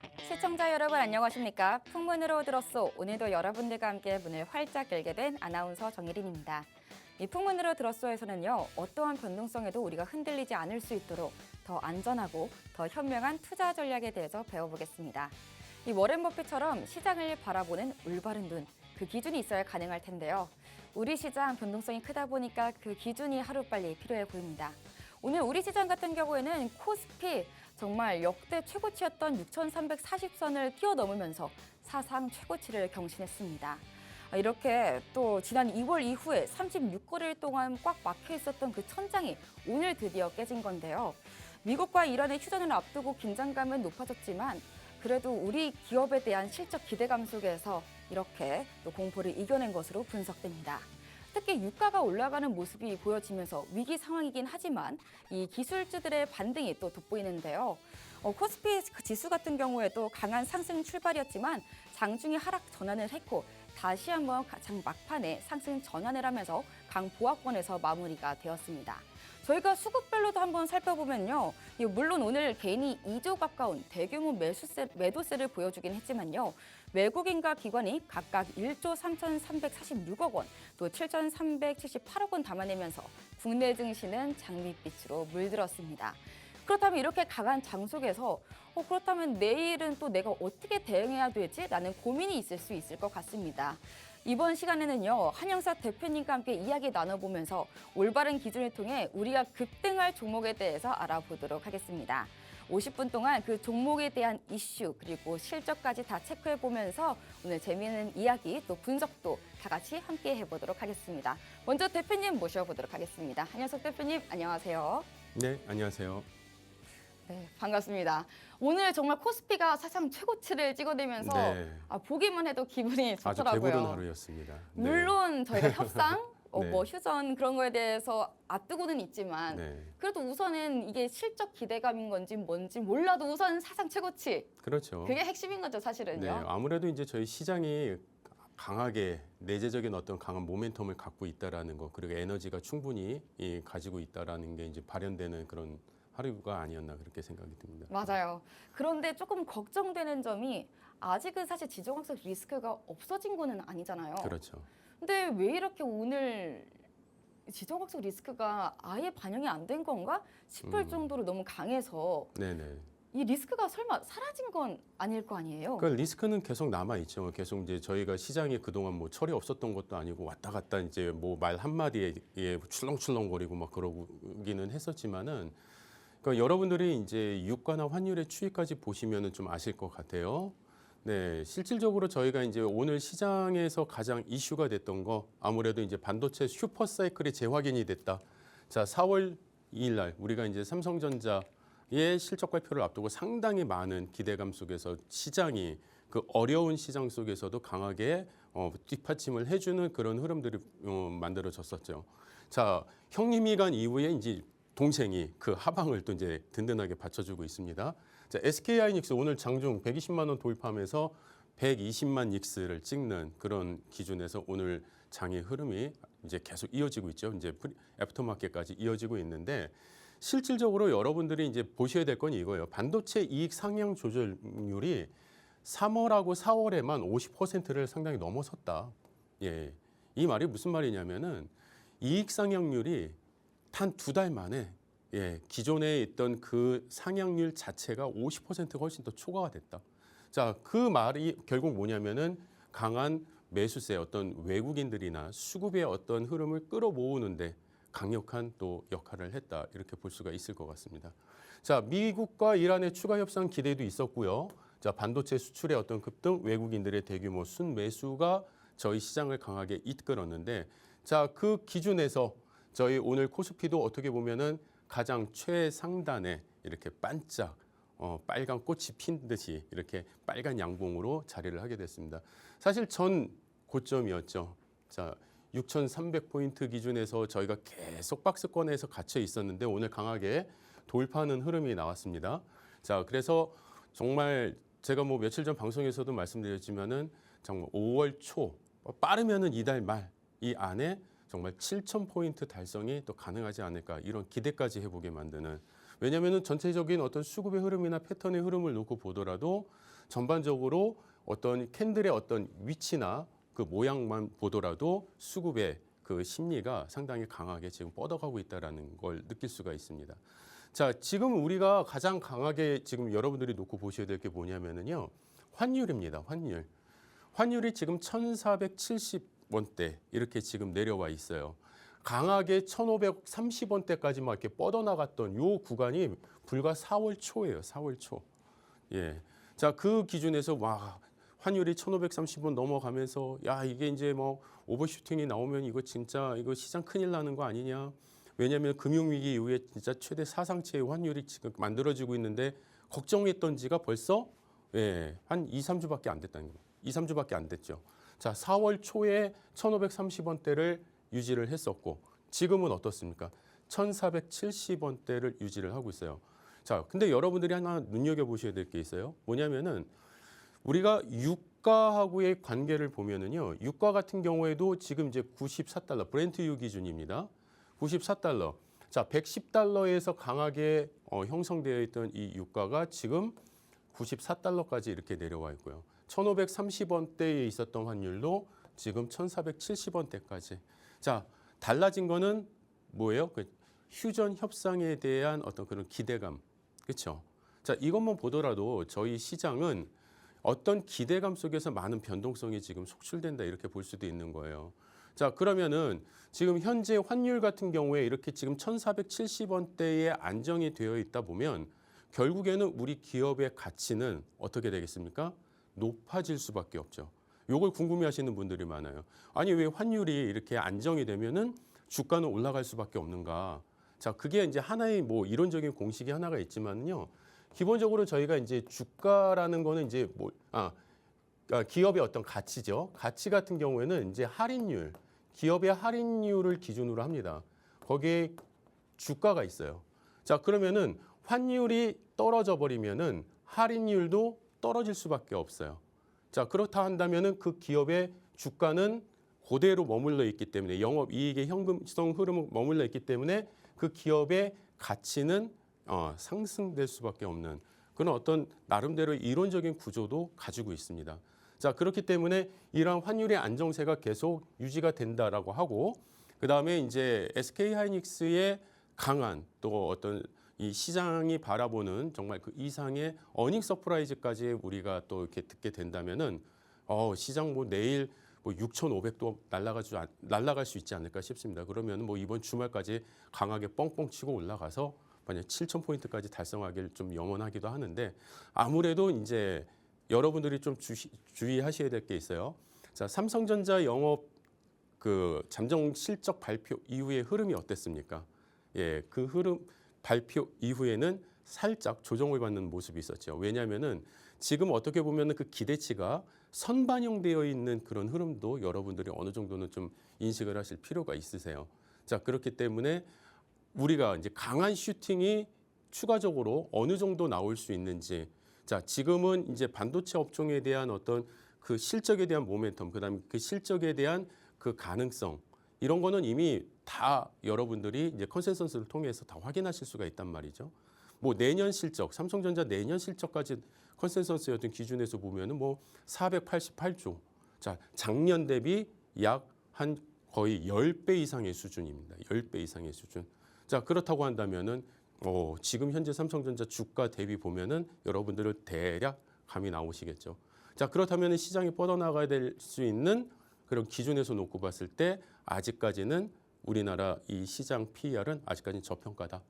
시청자 여러분 안녕하십니까? 풍문으로 들었소. 오늘도 여러분들과 함께 문을 활짝 열게 된 아나운서 정혜린입니다. 이 풍문으로 들었소에서는요, 어떠한 변동성에도 우리가 흔들리지 않을 수 있도록 더 안전하고 더 현명한 투자 전략에 대해서 배워보겠습니다. 이 워렌 버핏처럼 시장을 바라보는 올바른 눈, 그 기준이 있어야 가능할 텐데요. 우리 시장 변동성이 크다 보니까 그 기준이 하루빨리 필요해 보입니다. 오늘 우리 시장 같은 경우에는 코스피 정말 역대 최고치였던 6,340선을 뛰어넘으면서 사상 최고치를 경신했습니다. 이렇게 또 지난 2월 이후에 36거래일 동안 꽉 막혀 있었던 그 천장이 오늘 드디어 깨진 건데요. 미국과 이란의 휴전을 앞두고 긴장감은 높아졌지만 그래도 우리 기업에 대한 실적 기대감 속에서 이렇게 또 공포를 이겨낸 것으로 분석됩니다. 특히 유가가 올라가는 모습이 보여지면서 위기 상황이긴 하지만 이 기술주들의 반등이 또 돋보이는데요. 코스피 지수 같은 경우에도 강한 상승 출발이었지만 장중에 하락 전환을 했고 다시 한번 장 막판에 상승 전환을 하면서 강보합권에서 마무리가 되었습니다. 저희가 수급별로도 한번 살펴보면요. 물론 오늘 개인이 2조 가까운 대규모 매도세를 보여주긴 했지만요. 외국인과 기관이 각각 1조 3,346억 원, 또 7,378억 원 담아내면서 국내 증시는 장밋빛으로 물들었습니다. 그렇다면 이렇게 강한 장 속에서 그렇다면 내일은 또 내가 어떻게 대응해야 되지? 라는 고민이 있을 수 있을 것 같습니다. 이번 시간에는요, 한영사 대표님과 함께 이야기 나눠보면서 올바른 기준을 통해 우리가 급등할 종목에 대해서 알아보도록 하겠습니다. 50분 동안 그 종목에 대한 이슈 그리고 실적까지 다 체크해보면서 오늘 재미있는 이야기 또 분석도 다 같이 함께 해보도록 하겠습니다. 먼저 대표님 모셔보도록 하겠습니다. 한영석 대표님 안녕하세요. 네, 안녕하세요. 네, 반갑습니다. 오늘 정말 코스피가 사상 최고치를 찍어내면서 네. 보기만 해도 기분이 아주 좋더라고요. 배부른 하루였습니다. 네. 물론 저희가 협상, 네. 휴전 그런 거에 대해서 앞두고는 있지만 네. 그래도 우선은 이게 실적 기대감인 건지 뭔지 몰라도 우선 사상 최고치. 그렇죠. 그게 핵심인 거죠, 사실은요. 네, 아무래도 이제 저희 시장이 강하게 내재적인 어떤 강한 모멘텀을 갖고 있다라는 거, 그리고 에너지가 충분히 가지고 있다라는 게 이제 발현되는 그런 하루가 아니었나 그렇게 생각이 듭니다. 맞아요. 그런데 조금 걱정되는 점이 아직은 사실 지정학적 리스크가 없어진 거는 아니잖아요. 그렇죠. 근데 왜 이렇게 오늘 지정학적 리스크가 아예 반영이 안 된 건가 싶을 정도로 너무 강해서 네네. 이 리스크가 설마 사라진 건 아닐 거 아니에요? 그 리스크는 계속 남아 있죠. 계속 이제 저희가 시장에 그동안 뭐 철이 없었던 것도 아니고 왔다 갔다 이제 뭐 말 한마디에 출렁출렁거리고 막 그러기는 했었지만은 그러니까 여러분들이 이제 유가나 환율의 추이까지 보시면은 좀 아실 것 같아요. 네, 실질적으로 저희가 이제 오늘 시장에서 가장 이슈가 됐던 거 아무래도 이제 반도체 슈퍼 사이클이 재확인이 됐다. 자, 4월 2일 날 우리가 이제 삼성전자의 실적 발표를 앞두고 상당히 많은 기대감 속에서 시장이 그 어려운 시장 속에서도 강하게 뒷받침을 해주는 그런 흐름들이 만들어졌었죠. 자, 형님이 간 이후에 이제 동생이 그 하방을 또 이제 든든하게 받쳐주고 있습니다. 자, SK하이닉스 오늘 장중 120만 원 돌파하면서 120만 익스를 찍는 그런 기준에서 오늘 장의 흐름이 이제 계속 이어지고 있죠. 이제 애프터마켓까지 이어지고 있는데 실질적으로 여러분들이 이제 보셔야 될 건 이거예요. 반도체 이익 상향 조절률이 3월하고 4월에만 50%를 상당히 넘어섰다. 예, 이 말이 무슨 말이냐면은 이익 상향률이 단 2달 만에 기존에 있던 그 상향률 자체가 50%가 훨씬 더 초과가 됐다. 자, 그 말이 결국 뭐냐면은 강한 매수세 어떤 외국인들이나 수급의 어떤 흐름을 끌어모으는데 강력한 또 역할을 했다. 이렇게 볼 수가 있을 것 같습니다. 자, 미국과 이란의 추가 협상 기대도 있었고요. 자, 반도체 수출의 어떤 급등, 외국인들의 대규모 순매수가 저희 시장을 강하게 이끌었는데 자, 그 기준에서 저희 오늘 코스피도 어떻게 보면은 가장 최상단에 이렇게 반짝 빨간 꽃이 핀 듯이 이렇게 빨간 양봉으로 자리를 하게 됐습니다. 사실 전 고점이었죠. 자, 6,300포인트 기준에서 저희가 계속 박스권에서 갇혀 있었는데 오늘 강하게 돌파하는 흐름이 나왔습니다. 자, 그래서 정말 제가 뭐 며칠 전 방송에서도 말씀드렸지만은 정말 5월 초 빠르면은 이달 말 이 안에 정말 7,000포인트 달성이 또 가능하지 않을까 이런 기대까지 해보게 만드는 왜냐하면 전체적인 어떤 수급의 흐름이나 패턴의 흐름을 놓고 보더라도 전반적으로 어떤 캔들의 어떤 위치나 그 모양만 보더라도 수급의 그 심리가 상당히 강하게 지금 뻗어가고 있다라는 걸 느낄 수가 있습니다. 자, 지금 우리가 가장 강하게 지금 여러분들이 놓고 보셔야 될 게 뭐냐면은요. 환율입니다. 환율. 환율이 지금 1,470원대 이렇게 지금 내려와 있어요. 강하게 1,530원대까지 막 이렇게 뻗어나갔던 요 구간이 불과 4월 초예요. 4월 초. 예. 자, 그 기준에서 와, 환율이 1,530원 넘어가면서 야, 이게 이제 뭐 오버슈팅이 나오면 이거 진짜 이거 시장 큰일 나는 거 아니냐. 왜냐하면 금융위기 이후에 진짜 최대 사상치의 환율이 지금 만들어지고 있는데 걱정했던 지가 벌써 한 2, 3주밖에 안 됐다는 거예요. 2, 3주밖에 안 됐죠. 자, 4월 초에 1,530원대를 유지를 했었고 지금은 어떻습니까? 1,470원대를 유지를 하고 있어요. 자, 근데 여러분들이 하나 눈여겨보셔야 될 게 있어요. 뭐냐면은 우리가 유가하고의 관계를 보면은요. 유가 같은 경우에도 지금 이제 94달러, 브렌트유 기준입니다. 94달러. 자, 110달러에서 강하게 형성되어 있던 이 유가가 지금 94달러까지 이렇게 내려와 있고요. 1,530원대에 있었던 환율도 지금 1,470원대까지. 자, 달라진 거는 뭐예요? 그 휴전 협상에 대한 어떤 그런 기대감. 그렇죠? 자, 이것만 보더라도 저희 시장은 어떤 기대감 속에서 많은 변동성이 지금 속출된다 이렇게 볼 수도 있는 거예요. 자, 그러면은 지금 현재 환율 같은 경우에 이렇게 지금 1,470원대에 안정이 되어 있다 보면 결국에는 우리 기업의 가치는 어떻게 되겠습니까? 높아질 수밖에 없죠. 요걸 궁금해하시는 분들이 많아요. 아니 왜 환율이 이렇게 안정이 되면은 주가는 올라갈 수밖에 없는가? 자, 그게 이제 하나의 뭐 이론적인 공식이 하나가 있지만요. 기본적으로 저희가 이제 주가라는 거는 이제 기업의 어떤 가치죠. 가치 같은 경우에는 이제 할인율, 기업의 할인율을 기준으로 합니다. 거기에 주가가 있어요. 자, 그러면은 환율이 떨어져 버리면은 할인율도 떨어질 수밖에 없어요. 자, 그렇다 한다면은 그 기업의 주가는 그대로 머물러 있기 때문에 영업 이익의 현금성 흐름은 머물러 있기 때문에 그 기업의 가치는 상승될 수밖에 없는 그런 어떤 나름대로 이론적인 구조도 가지고 있습니다. 자, 그렇기 때문에 이러한 환율의 안정세가 계속 유지가 된다라고 하고 그다음에 이제 SK하이닉스의 강한 또 어떤 이 시장이 바라보는 정말 그 이상의 어닝 서프라이즈까지 우리가 또 이렇게 듣게 된다면은 시장 뭐 내일 뭐 6,500도 날아갈 수 있지 않을까 싶습니다. 그러면 뭐 이번 주말까지 강하게 뻥뻥 치고 올라가서 만약 7,000포인트까지 달성하길 좀 염원하기도 하는데 아무래도 이제 여러분들이 좀 주의하셔야 될 게 있어요. 자, 삼성전자 영업 그 잠정 실적 발표 이후의 흐름이 어땠습니까? 예, 그 흐름 발표 이후에는 살짝 조정을 받는 모습이 있었죠. 왜냐하면은 지금 어떻게 보면은 그 기대치가 선반영되어 있는 그런 흐름도 여러분들이 어느 정도는 좀 인식을 하실 필요가 있으세요. 자, 그렇기 때문에 우리가 이제 강한 슈팅이 추가적으로 어느 정도 나올 수 있는지. 자, 지금은 이제 반도체 업종에 대한 어떤 그 실적에 대한 모멘텀, 그다음에 그 실적에 대한 그 가능성 이런 거는 이미 다 여러분들이 이제 컨센서스를 통해서 다 확인하실 수가 있단 말이죠. 뭐 내년 실적, 삼성전자 내년 실적까지 컨센서스의 어떤 기준에서 보면은 뭐 488조. 자, 작년 대비 약 한 거의 10배 이상의 수준입니다. 10배 이상의 수준. 자, 그렇다고 한다면은 지금 현재 삼성전자 주가 대비 보면은 여러분들은 대략 감이 나오시겠죠. 자, 그렇다면 시장이 뻗어나가야 될 수 있는 그런 기준에서 놓고 봤을 때 아직까지는 우리나라 이 시장 PER은 아직까지는 저평가다.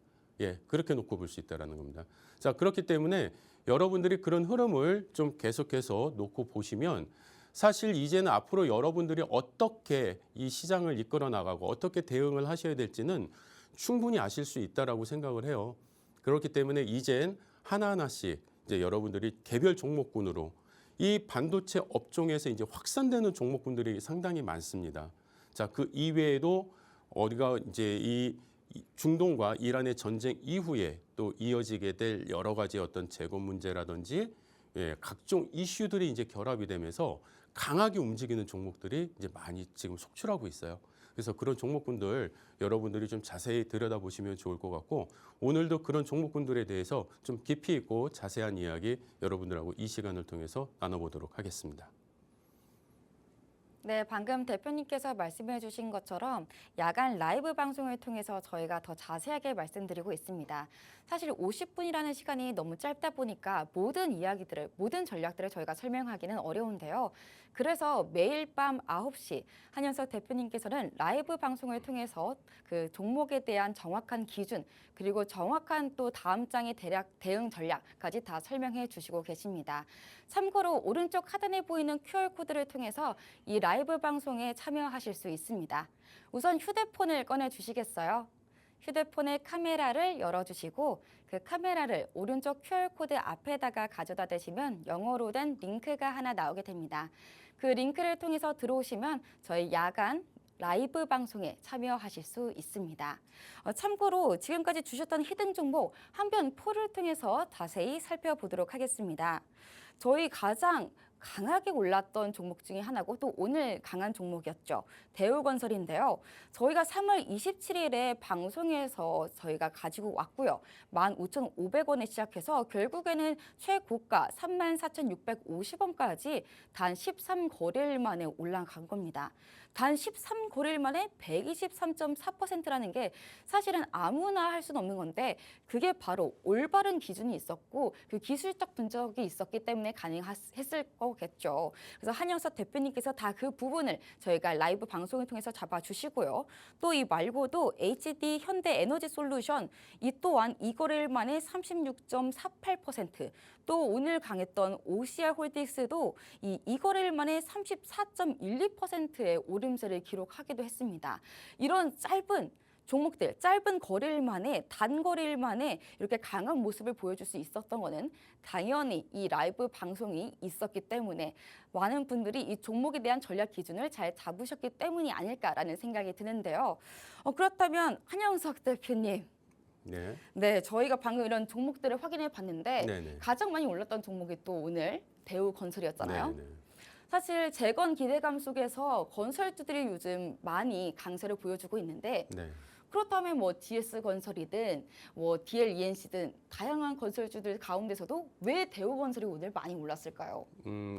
예, 그렇게 놓고 볼 수 있다라는 겁니다. 자, 그렇기 때문에 여러분들이 그런 흐름을 좀 계속해서 놓고 보시면 사실 이제는 앞으로 여러분들이 어떻게 이 시장을 이끌어 나가고 어떻게 대응을 하셔야 될지는 충분히 아실 수 있다라고 생각을 해요. 그렇기 때문에 이젠 하나하나씩 이제 여러분들이 개별 종목군으로 이 반도체 업종에서 이제 확산되는 종목군들이 상당히 많습니다. 자, 그 이외에도 우리가 이제 이 중동과 이란의 전쟁 이후에 또 이어지게 될 여러 가지 어떤 재건 문제라든지 각종 이슈들이 이제 결합이 되면서 강하게 움직이는 종목들이 이제 많이 지금 속출하고 있어요. 그래서 그런 종목군들 여러분들이 좀 자세히 들여다보시면 좋을 것 같고 오늘도 그런 종목군들에 대해서 좀 깊이 있고 자세한 이야기 여러분들하고 이 시간을 통해서 나눠보도록 하겠습니다. 네, 방금 대표님께서 말씀해 주신 것처럼 야간 라이브 방송을 통해서 저희가 더 자세하게 말씀드리고 있습니다. 사실 50분이라는 시간이 너무 짧다 보니까 모든 이야기들을, 모든 전략들을 저희가 설명하기는 어려운데요. 그래서 매일 밤 9시 한현석 대표님께서는 라이브 방송을 통해서 그 종목에 대한 정확한 기준, 그리고 정확한 또 다음 장의 대략 대응 전략까지 다 설명해 주시고 계십니다. 참고로 오른쪽 하단에 보이는 QR코드를 통해서 이 라이브 방송에 참여하실 수 있습니다. 우선 휴대폰을 꺼내 주시겠어요? 휴대폰의 카메라를 열어주시고 그 카메라를 오른쪽 QR코드 앞에다가 가져다 대시면 영어로 된 링크가 하나 나오게 됩니다. 그 링크를 통해서 들어오시면 저희 야간 라이브 방송에 참여하실 수 있습니다. 참고로 지금까지 주셨던 히든 종목 한편 포를 통해서 자세히 살펴보도록 하겠습니다. 저희 가장 강하게 올랐던 종목 중에 하나고 또 오늘 강한 종목이었죠. 대우건설인데요. 저희가 3월 27일에 방송에서 저희가 가지고 왔고요. 15,500원에 시작해서 결국에는 최고가 34,650원까지 단 13거래일 만에 올라간 겁니다. 단 13거래일 만에 123.4%라는 게 사실은 아무나 할 수는 없는 건데 그게 바로 올바른 기준이 있었고 그 기술적 분석이 있었기 때문에 가능했을 거겠죠. 그래서 한영석 대표님께서 다 그 부분을 저희가 라이브 방송을 통해서 잡아주시고요. 또 이 말고도 HD 현대에너지솔루션 이 또한 2거래일 만에 36.48%, 또 오늘 강했던 OCR홀딩스도 이 2거래일 만에 34.12%의 오름세를 기록하기도 했습니다. 이런 짧은 종목들, 짧은 거래일 만에, 단거래일 만에 이렇게 강한 모습을 보여줄 수 있었던 거는 당연히 이 라이브 방송이 있었기 때문에 많은 분들이 이 종목에 대한 전략 기준을 잘 잡으셨기 때문이 아닐까라는 생각이 드는데요. 그렇다면 한영석 대표님. 네, 저희가 방금 이런 종목들을 확인해 봤는데 네네. 가장 많이 올랐던 종목이 또 오늘 대우건설이었잖아요. 네네. 사실 재건 기대감 속에서 건설주들이 요즘 많이 강세를 보여주고 있는데 네. 그렇다면 뭐 DS건설이든 뭐 DLENC든 다양한 건설주들 가운데서도 왜 대우건설이 오늘 많이 올랐을까요?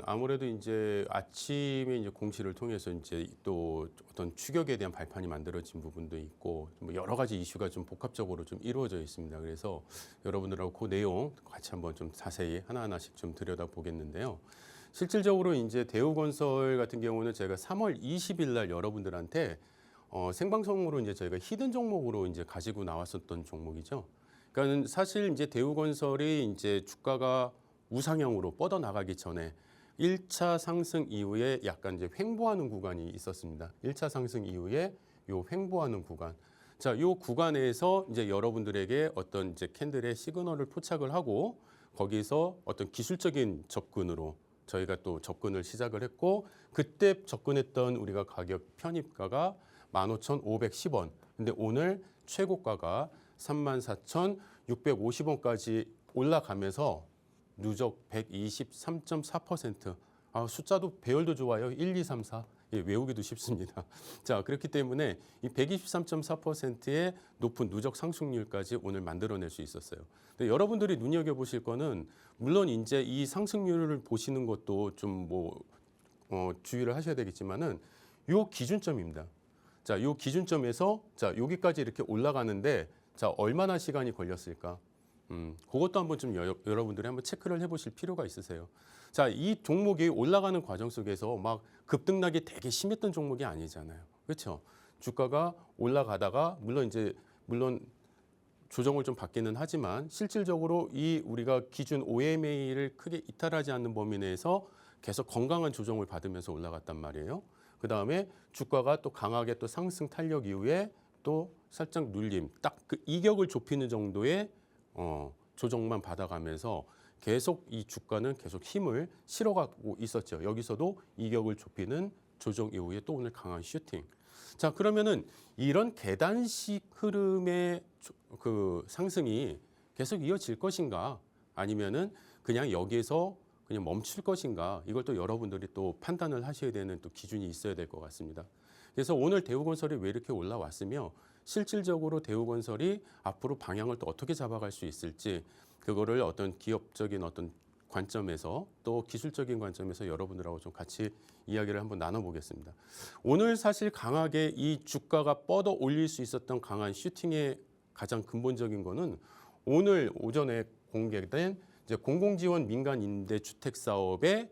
아무래도 이제 아침에 이제 공시를 통해서 이제 또 어떤 추격에 대한 발판이 만들어진 부분도 있고 뭐 여러 가지 이슈가 좀 복합적으로 좀 이루어져 있습니다. 그래서 여러분들하고 그 내용 같이 한번 좀 자세히 하나하나씩 좀 들여다 보겠는데요. 실질적으로 이제 대우건설 같은 경우는 제가 3월 20일 날 여러분들한테 생방송으로 이제 저희가 히든 종목으로 이제 가지고 나왔었던 종목이죠. 그러니까 사실 이제 대우건설이 이제 주가가 우상향으로 뻗어나가기 전에 1차 상승 이후에 약간 이제 횡보하는 구간이 있었습니다. 1차 상승 이후에 요 횡보하는 구간. 자, 요 구간에서 이제 여러분들에게 어떤 이제 캔들의 시그널을 포착을 하고 거기서 어떤 기술적인 접근으로 저희가 또 접근을 시작을 했고 그때 접근했던 우리가 가격 편입가가 15,510원. 근데 오늘 최고가가 34,650원까지 올라가면서 누적 123.4%. 숫자도 배열도 좋아요. 1, 2, 3, 4. 예, 외우기도 쉽습니다. 자, 그렇기 때문에 이 123.4%의 높은 누적 상승률까지 오늘 만들어낼 수 있었어요. 근데 여러분들이 눈여겨보실 거는 물론 이제 이 상승률을 보시는 것도 좀 주의를 하셔야 되겠지만은 요 기준점입니다. 자, 요 기준점에서 자, 여기까지 이렇게 올라가는데 자, 얼마나 시간이 걸렸을까? 그것도 한번 좀 여러분들이 한번 체크를 해보실 필요가 있으세요. 자, 이 종목이 올라가는 과정 속에서 막 급등락이 되게 심했던 종목이 아니잖아요. 그렇죠? 주가가 올라가다가 물론 조정을 좀 받기는 하지만 실질적으로 이 우리가 기준 OMA를 크게 이탈하지 않는 범위 내에서 계속 건강한 조정을 받으면서 올라갔단 말이에요. 그 다음에 주가가 또 강하게 또 상승 탄력 이후에 또 살짝 눌림, 딱 그 이격을 좁히는 정도의 조정만 받아가면서 계속 이 주가는 계속 힘을 실어가고 있었죠. 여기서도 이격을 좁히는 조정 이후에 또 오늘 강한 슈팅. 자, 그러면은 이런 계단식 흐름의 그 상승이 계속 이어질 것인가? 아니면은 그냥 여기에서 그냥 멈출 것인가? 이걸 또 여러분들이 또 판단을 하셔야 되는 또 기준이 있어야 될 것 같습니다. 그래서 오늘 대우건설이 왜 이렇게 올라왔으며 실질적으로 대우건설이 앞으로 방향을 또 어떻게 잡아갈 수 있을지 그거를 어떤 기업적인 어떤 관점에서 또 기술적인 관점에서 여러분들하고 좀 같이 이야기를 한번 나눠보겠습니다. 오늘 사실 강하게 이 주가가 뻗어 올릴 수 있었던 강한 슈팅의 가장 근본적인 거는 오늘 오전에 공개된 이제 공공지원 민간 임대주택 사업의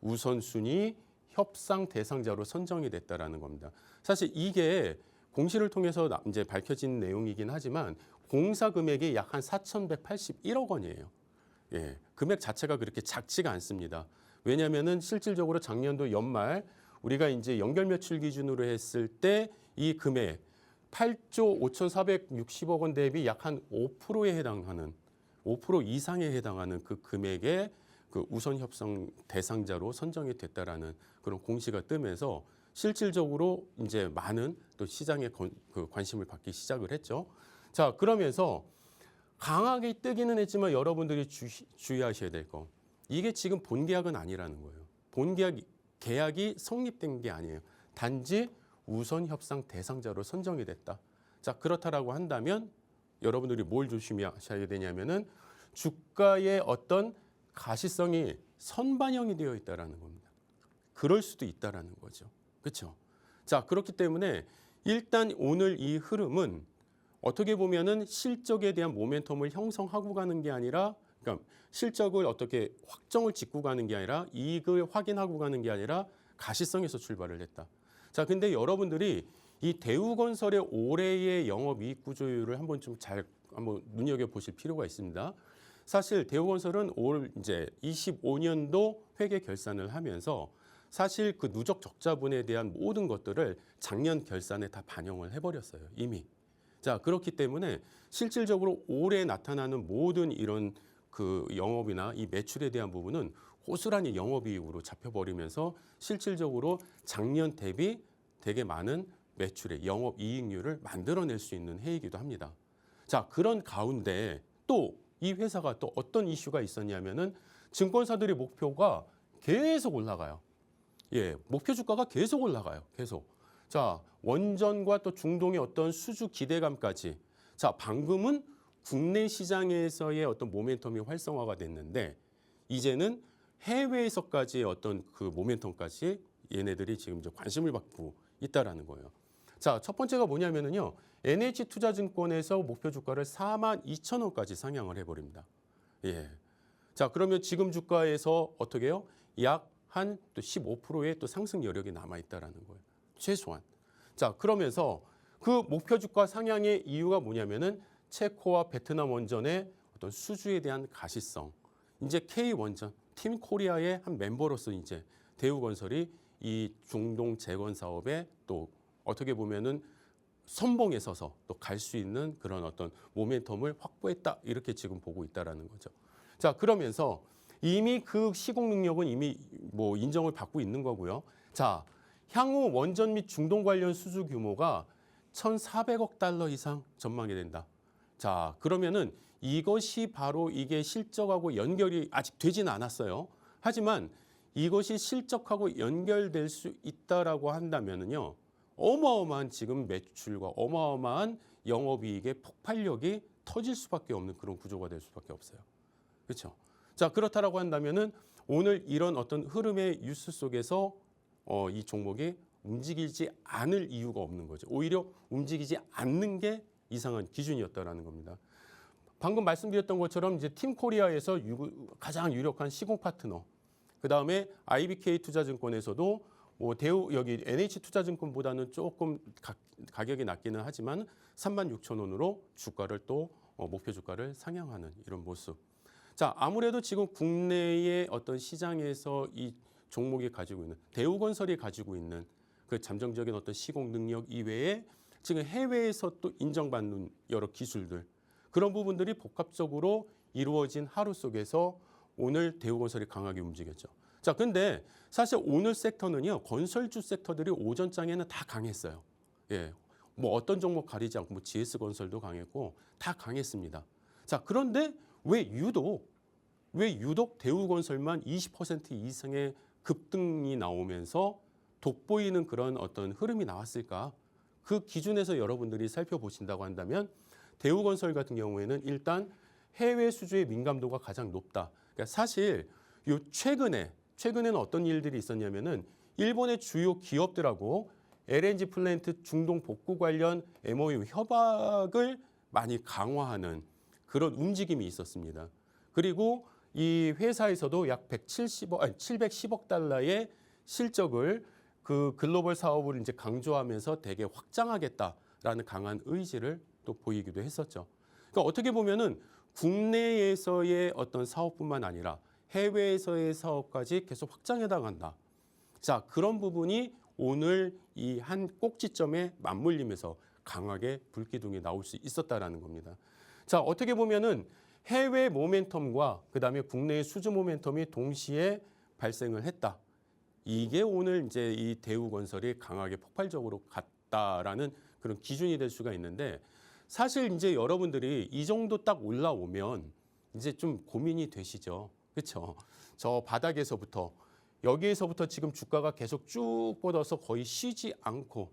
우선순위 협상 대상자로 선정이 됐다라는 겁니다. 사실 이게 공시를 통해서 이제 밝혀진 내용이긴 하지만 공사 금액이 약 한 4,181억 원이에요. 예, 금액 자체가 그렇게 작지가 않습니다. 왜냐하면은 실질적으로 작년도 연말 우리가 이제 연결 매출 기준으로 했을 때 이 금액 8조 5,460억 원 대비 약 한 5%에 해당하는 5% 이상에 해당하는 그 금액의 그 우선 협상 대상자로 선정이 됐다라는 그런 공시가 뜨면서 실질적으로 이제 많은 또 시장의 그 관심을 받기 시작을 했죠. 자, 그러면서 강하게 뜨기는 했지만 여러분들이 주의하셔야 될 거. 이게 지금 본계약은 아니라는 거예요. 계약이 성립된 게 아니에요. 단지 우선 협상 대상자로 선정이 됐다. 자, 그렇다라고 한다면 여러분들이 뭘 조심하셔야 되냐면은 주가의 어떤 가시성이 선반영이 되어 있다라는 겁니다. 그럴 수도 있다라는 거죠. 그렇죠? 자, 그렇기 때문에 일단 오늘 이 흐름은 어떻게 보면은 실적에 대한 모멘텀을 형성하고 가는 게 아니라, 그러니까 실적을 어떻게 확정을 짓고 가는 게 아니라 이익을 확인하고 가는 게 아니라 가시성에서 출발을 했다. 자, 근데 여러분들이 이 대우건설의 올해의 영업이익 구조율을 한번 좀 잘 한번 눈여겨 보실 필요가 있습니다. 사실 대우건설은 올 이제 25년도 회계 결산을 하면서 사실 그 누적 적자분에 대한 모든 것들을 작년 결산에 다 반영을 해버렸어요, 이미. 자, 그렇기 때문에 실질적으로 올해 나타나는 모든 이런 그 영업이나 이 매출에 대한 부분은 고스란히 영업이익으로 잡혀버리면서 실질적으로 작년 대비 되게 많은 매출의 영업이익률을 만들어낼 수 있는 해이기도 합니다. 자, 그런 가운데 또 이 회사가 또 어떤 이슈가 있었냐면은 증권사들의 목표가 계속 올라가요. 예, 목표 주가가 계속 올라가요. 계속. 자, 원전과 또 중동의 어떤 수주 기대감까지. 자, 방금은 국내 시장에서의 어떤 모멘텀이 활성화가 됐는데 이제는 해외에서까지의 어떤 그 모멘텀까지 얘네들이 지금 이제 관심을 받고 있다라는 거예요. 자, 첫 번째가 뭐냐면은요. NH투자증권에서 목표 주가를 42,000원까지 상향을 해버립니다. 예. 자, 그러면 지금 주가에서 어떻게 해요? 약 한 또 15%의 또 상승 여력이 남아 있다라는 거예요. 최소한. 자, 그러면서 그 목표 주가 상향의 이유가 뭐냐면은 체코와 베트남 원전의 어떤 수주에 대한 가시성. 이제 K원전, 팀 코리아의 한 멤버로서 이제 대우건설이 이 중동 재건 사업에 또 어떻게 보면은 선봉에 서서 또 갈 수 있는 그런 어떤 모멘텀을 확보했다. 이렇게 지금 보고 있다라는 거죠. 자, 그러면서 이미 그 시공 능력은 이미 뭐 인정을 받고 있는 거고요. 자, 향후 원전 및 중동 관련 수주 규모가 1,400억 달러 이상 전망이 된다. 자, 그러면은 이것이 바로 이게 실적하고 연결이 아직 되지는 않았어요. 하지만 이것이 실적하고 연결될 수 있다라고 한다면은요. 어마어마한 지금 매출과 어마어마한 영업이익의 폭발력이 터질 수밖에 없는 그런 구조가 될 수밖에 없어요. 그렇죠? 자, 그렇다라고 한다면은 오늘 이런 어떤 흐름의 뉴스 속에서 이 종목이 움직이지 않을 이유가 없는 거죠. 오히려 움직이지 않는 게 이상한 기준이었다라는 겁니다. 방금 말씀드렸던 것처럼 이제 팀 코리아에서 가장 유력한 시공 파트너, 그 다음에 IBK 투자증권에서도 뭐 여기 NH투자증권보다는 조금 가격이 낮기는 하지만 36,000원으로 주가를 또 목표 주가를 상향하는 이런 모습. 자, 아무래도 지금 국내의 어떤 시장에서 이 종목이 가지고 있는 대우건설이 가지고 있는 그 잠정적인 어떤 시공 능력 이외에 지금 해외에서 또 인정받는 여러 기술들 그런 부분들이 복합적으로 이루어진 하루 속에서 오늘 대우건설이 강하게 움직였죠. 자, 근데 사실 오늘 섹터는요, 건설주 섹터들이 오전장에는 다 강했어요. 예, 뭐 어떤 종목 가리지 않고 뭐 GS건설도 강했고 다 강했습니다. 자, 그런데 왜 유독 대우건설만 20% 이상의 급등이 나오면서 돋보이는 그런 어떤 흐름이 나왔을까? 그 기준에서 여러분들이 살펴보신다고 한다면 대우건설 같은 경우에는 일단 해외 수주의 민감도가 가장 높다. 그러니까 사실 요 최근에는 어떤 일들이 있었냐면은 일본의 주요 기업들하고 LNG 플랜트 중동 복구 관련 MOU 협약을 많이 강화하는 그런 움직임이 있었습니다. 그리고 이 회사에서도 약 710억 달러의 실적을 그 글로벌 사업을 이제 강조하면서 되게 확장하겠다라는 강한 의지를 또 보이기도 했었죠. 그러니까 어떻게 보면은 국내에서의 어떤 사업뿐만 아니라 해외에서의 사업까지 계속 확장해 나간다. 자, 그런 부분이 오늘 이 한 꼭지점에 맞물리면서 강하게 불기둥이 나올 수 있었다라는 겁니다. 자, 어떻게 보면은 해외 모멘텀과 그다음에 국내의 수주 모멘텀이 동시에 발생을 했다. 이게 오늘 이제 이 대우건설이 강하게 폭발적으로 갔다라는 그런 기준이 될 수가 있는데 사실 이제 여러분들이 이 정도 딱 올라오면 이제 좀 고민이 되시죠. 그렇죠? 저 바닥에서부터 여기에서부터 지금 주가가 계속 쭉 뻗어서 거의 쉬지 않고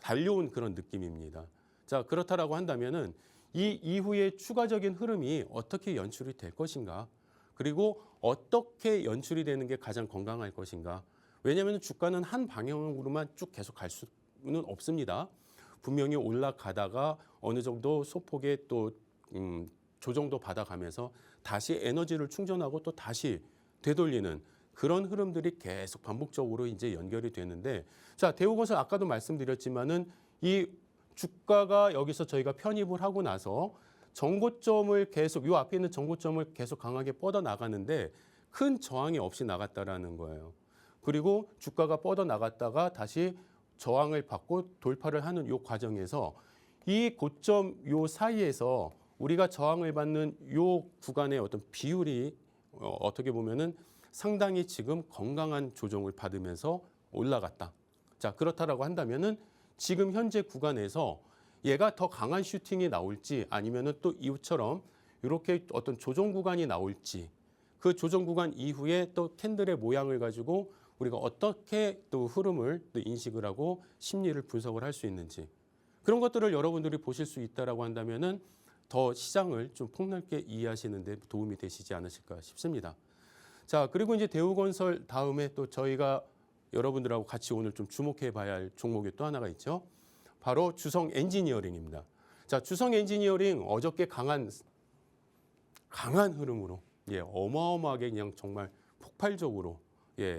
달려온 그런 느낌입니다. 자, 그렇다라고 한다면은 이 이후에 추가적인 흐름이 어떻게 연출이 될 것인가? 그리고 어떻게 연출이 되는 게 가장 건강할 것인가? 왜냐하면 주가는 한 방향으로만 쭉 계속 갈 수는 없습니다. 분명히 올라가다가 어느 정도 소폭의 또 조정도 받아가면서 다시 에너지를 충전하고 또 다시 되돌리는 그런 흐름들이 계속 반복적으로 이제 연결이 되는데, 자, 대우건설 아까도 말씀드렸지만은 이 주가가 여기서 저희가 편입을 하고 나서 정고점을 계속 요 앞에 있는 정고점을 계속 강하게 뻗어 나가는데 큰 저항이 없이 나갔다라는 거예요. 그리고 주가가 뻗어 나갔다가 다시 저항을 받고 돌파를 하는 요 과정에서 이 고점 요 사이에서 우리가 저항을 받는 요 구간의 어떤 비율이 어떻게 보면은 상당히 지금 건강한 조정을 받으면서 올라갔다. 자, 그렇다라고 한다면은 지금 현재 구간에서 얘가 더 강한 슈팅이 나올지 아니면은 또 이후처럼 이렇게 어떤 조정 구간이 나올지 그 조정 구간 이후에 또 캔들의 모양을 가지고 우리가 어떻게 또 흐름을 또 인식을 하고 심리를 분석을 할 수 있는지 그런 것들을 여러분들이 보실 수 있다라고 한다면은 더 시장을 좀 폭넓게 이해하시는 데 도움이 되시지 않으실까 싶습니다. 자, 그리고 이제 대우건설 다음에 또 저희가 여러분들하고 같이 오늘 좀 주목해 봐야 할 종목이 또 하나가 있죠. 바로 주성 엔지니어링입니다. 자, 주성 엔지니어링 어저께 강한 흐름으로 어마어마하게 그냥 정말 폭발적으로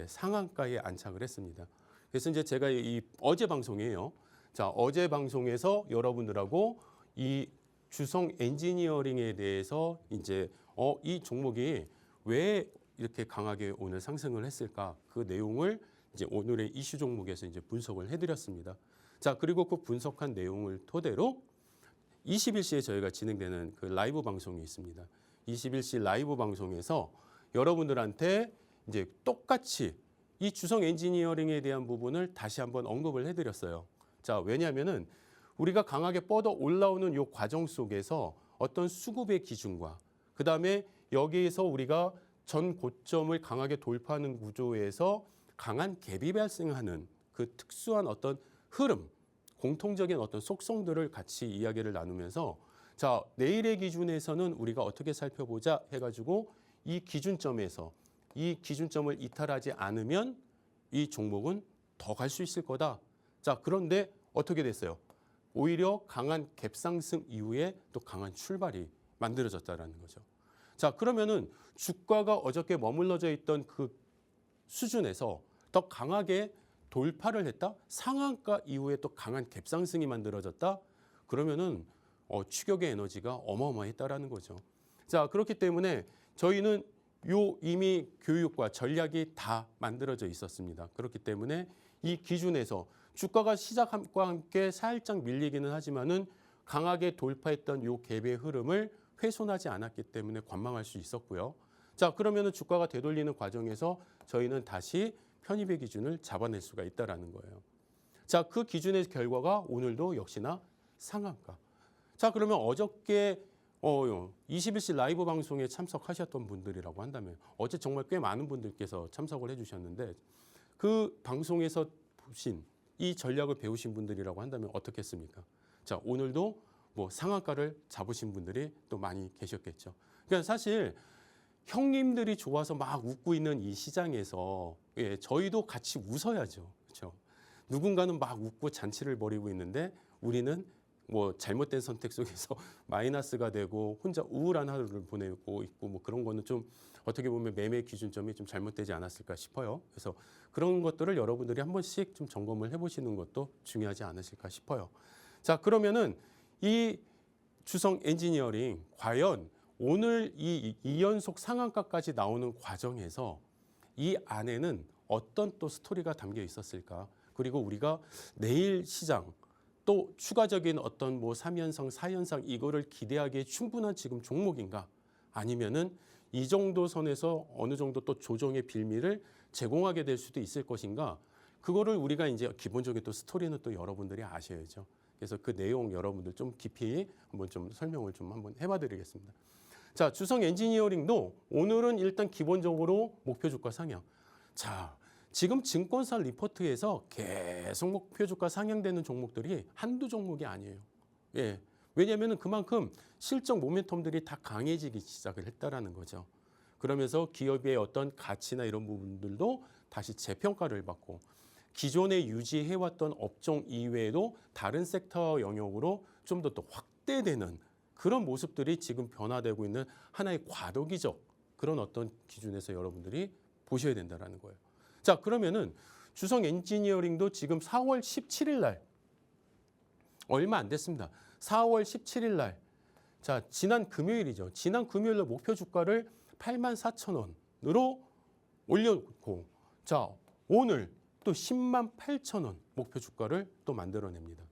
상한가에 안착을 했습니다. 그래서 이제 제가 이 어제 방송이에요. 자, 어제 방송에서 여러분들하고 이 주성 엔지니어링에 대해서 이제 이 종목이 왜 이렇게 강하게 오늘 상승을 했을까? 그 내용을 이제 오늘의 이슈 종목에서 이제 분석을 해드렸습니다. 자, 그리고 그 분석한 내용을 토대로 21시에 저희가 진행되는 그 라이브 방송이 있습니다. 21시 라이브 방송에서 여러분들한테 이제 똑같이 이 주성 엔지니어링에 대한 부분을 다시 한번 언급을 해드렸어요. 자, 왜냐하면은 우리가 강하게 뻗어 올라오는 이 과정 속에서 어떤 수급의 기준과 그 다음에 여기에서 우리가 전 고점을 강하게 돌파하는 구조에서 강한 갭이 발생하는 그 특수한 어떤 흐름, 공통적인 어떤 속성들을 같이 이야기를 나누면서 자, 내일의 기준에서는 우리가 어떻게 살펴보자 해가지고 이 기준점에서 이 기준점을 이탈하지 않으면 이 종목은 더 갈 수 있을 거다. 자, 그런데 어떻게 됐어요? 오히려 강한 갭상승 이후에 또 강한 출발이 만들어졌다라는 거죠. 자, 그러면은 주가가 어저께 머물러져 있던 그 수준에서 더 강하게 돌파를 했다? 상한가 이후에 또 강한 갭상승이 만들어졌다? 그러면은 추격의 에너지가 어마어마했다라는 거죠. 자, 그렇기 때문에 저희는 이미 교육과 전략이 다 만들어져 있었습니다. 그렇기 때문에 이 기준에서 주가가 시작과 함께 살짝 밀리기는 하지만은 강하게 돌파했던 이 갭의 흐름을 훼손하지 않았기 때문에 관망할 수 있었고요. 자, 그러면은 주가가 되돌리는 과정에서 저희는 다시 편입의 기준을 잡아낼 수가 있다라는 거예요. 자, 그 기준의 결과가 오늘도 역시나 상한가. 자, 그러면 어저께 21시 라이브 방송에 참석하셨던 분들이라고 한다면 어제 정말 꽤 많은 분들께서 참석을 해주셨는데 그 방송에서 배우신 이 전략을 배우신 분들이라고 한다면 어떻겠습니까? 자, 오늘도 뭐 상한가를 잡으신 분들이 또 많이 계셨겠죠. 그러니까 사실 형님들이 좋아서 막 웃고 있는 이 시장에서 예, 저희도 같이 웃어야죠. 그렇죠? 누군가는 막 웃고 잔치를 벌이고 있는데 우리는 뭐 잘못된 선택 속에서 마이너스가 되고 혼자 우울한 하루를 보내고 있고 뭐 그런 거는 좀 어떻게 보면 매매 기준점이 좀 잘못되지 않았을까 싶어요. 그래서 그런 것들을 여러분들이 한 번씩 좀 점검을 해보시는 것도 중요하지 않으실까 싶어요. 자, 그러면은 이 주성 엔지니어링 과연 오늘 이 2연속 상한가까지 나오는 과정에서 이 안에는 어떤 또 스토리가 담겨 있었을까? 그리고 우리가 내일 시장 또 추가적인 어떤 뭐 3연상, 4연상 이거를 기대하기에 충분한 지금 종목인가? 아니면은 이 정도 선에서 어느 정도 또 조정의 빌미를 제공하게 될 수도 있을 것인가? 그거를 우리가 이제 기본적인 또 스토리는 또 여러분들이 아셔야죠. 그래서 그 내용 여러분들 좀 깊이 한번 좀 설명을 좀 한번 해봐 드리겠습니다. 자, 주성 엔지니어링도 오늘은 일단 기본적으로 목표 주가 상향. 자, 지금 증권사 리포트에서 계속 목표 주가 상향되는 종목들이 한두 종목이 아니에요. 예. 왜냐하면 그만큼 실적 모멘텀들이 다 강해지기 시작을 했다라는 거죠. 그러면서 기업의 어떤 가치나 이런 부분들도 다시 재평가를 받고 기존에 유지해왔던 업종 이외에도 다른 섹터 영역으로 좀 더 또 확대되는 그런 모습들이 지금 변화되고 있는 하나의 과도기적 그런 어떤 기준에서 여러분들이 보셔야 된다는 거예요. 자, 그러면은 주성 엔지니어링도 지금 4월 17일 날 얼마 안 됐습니다. 4월 17일 날 자, 지난 금요일이죠. 지난 금요일 날 목표 주가를 84,000원으로 올려놓고 자, 오늘 또 108,000원 목표 주가를 또 만들어냅니다.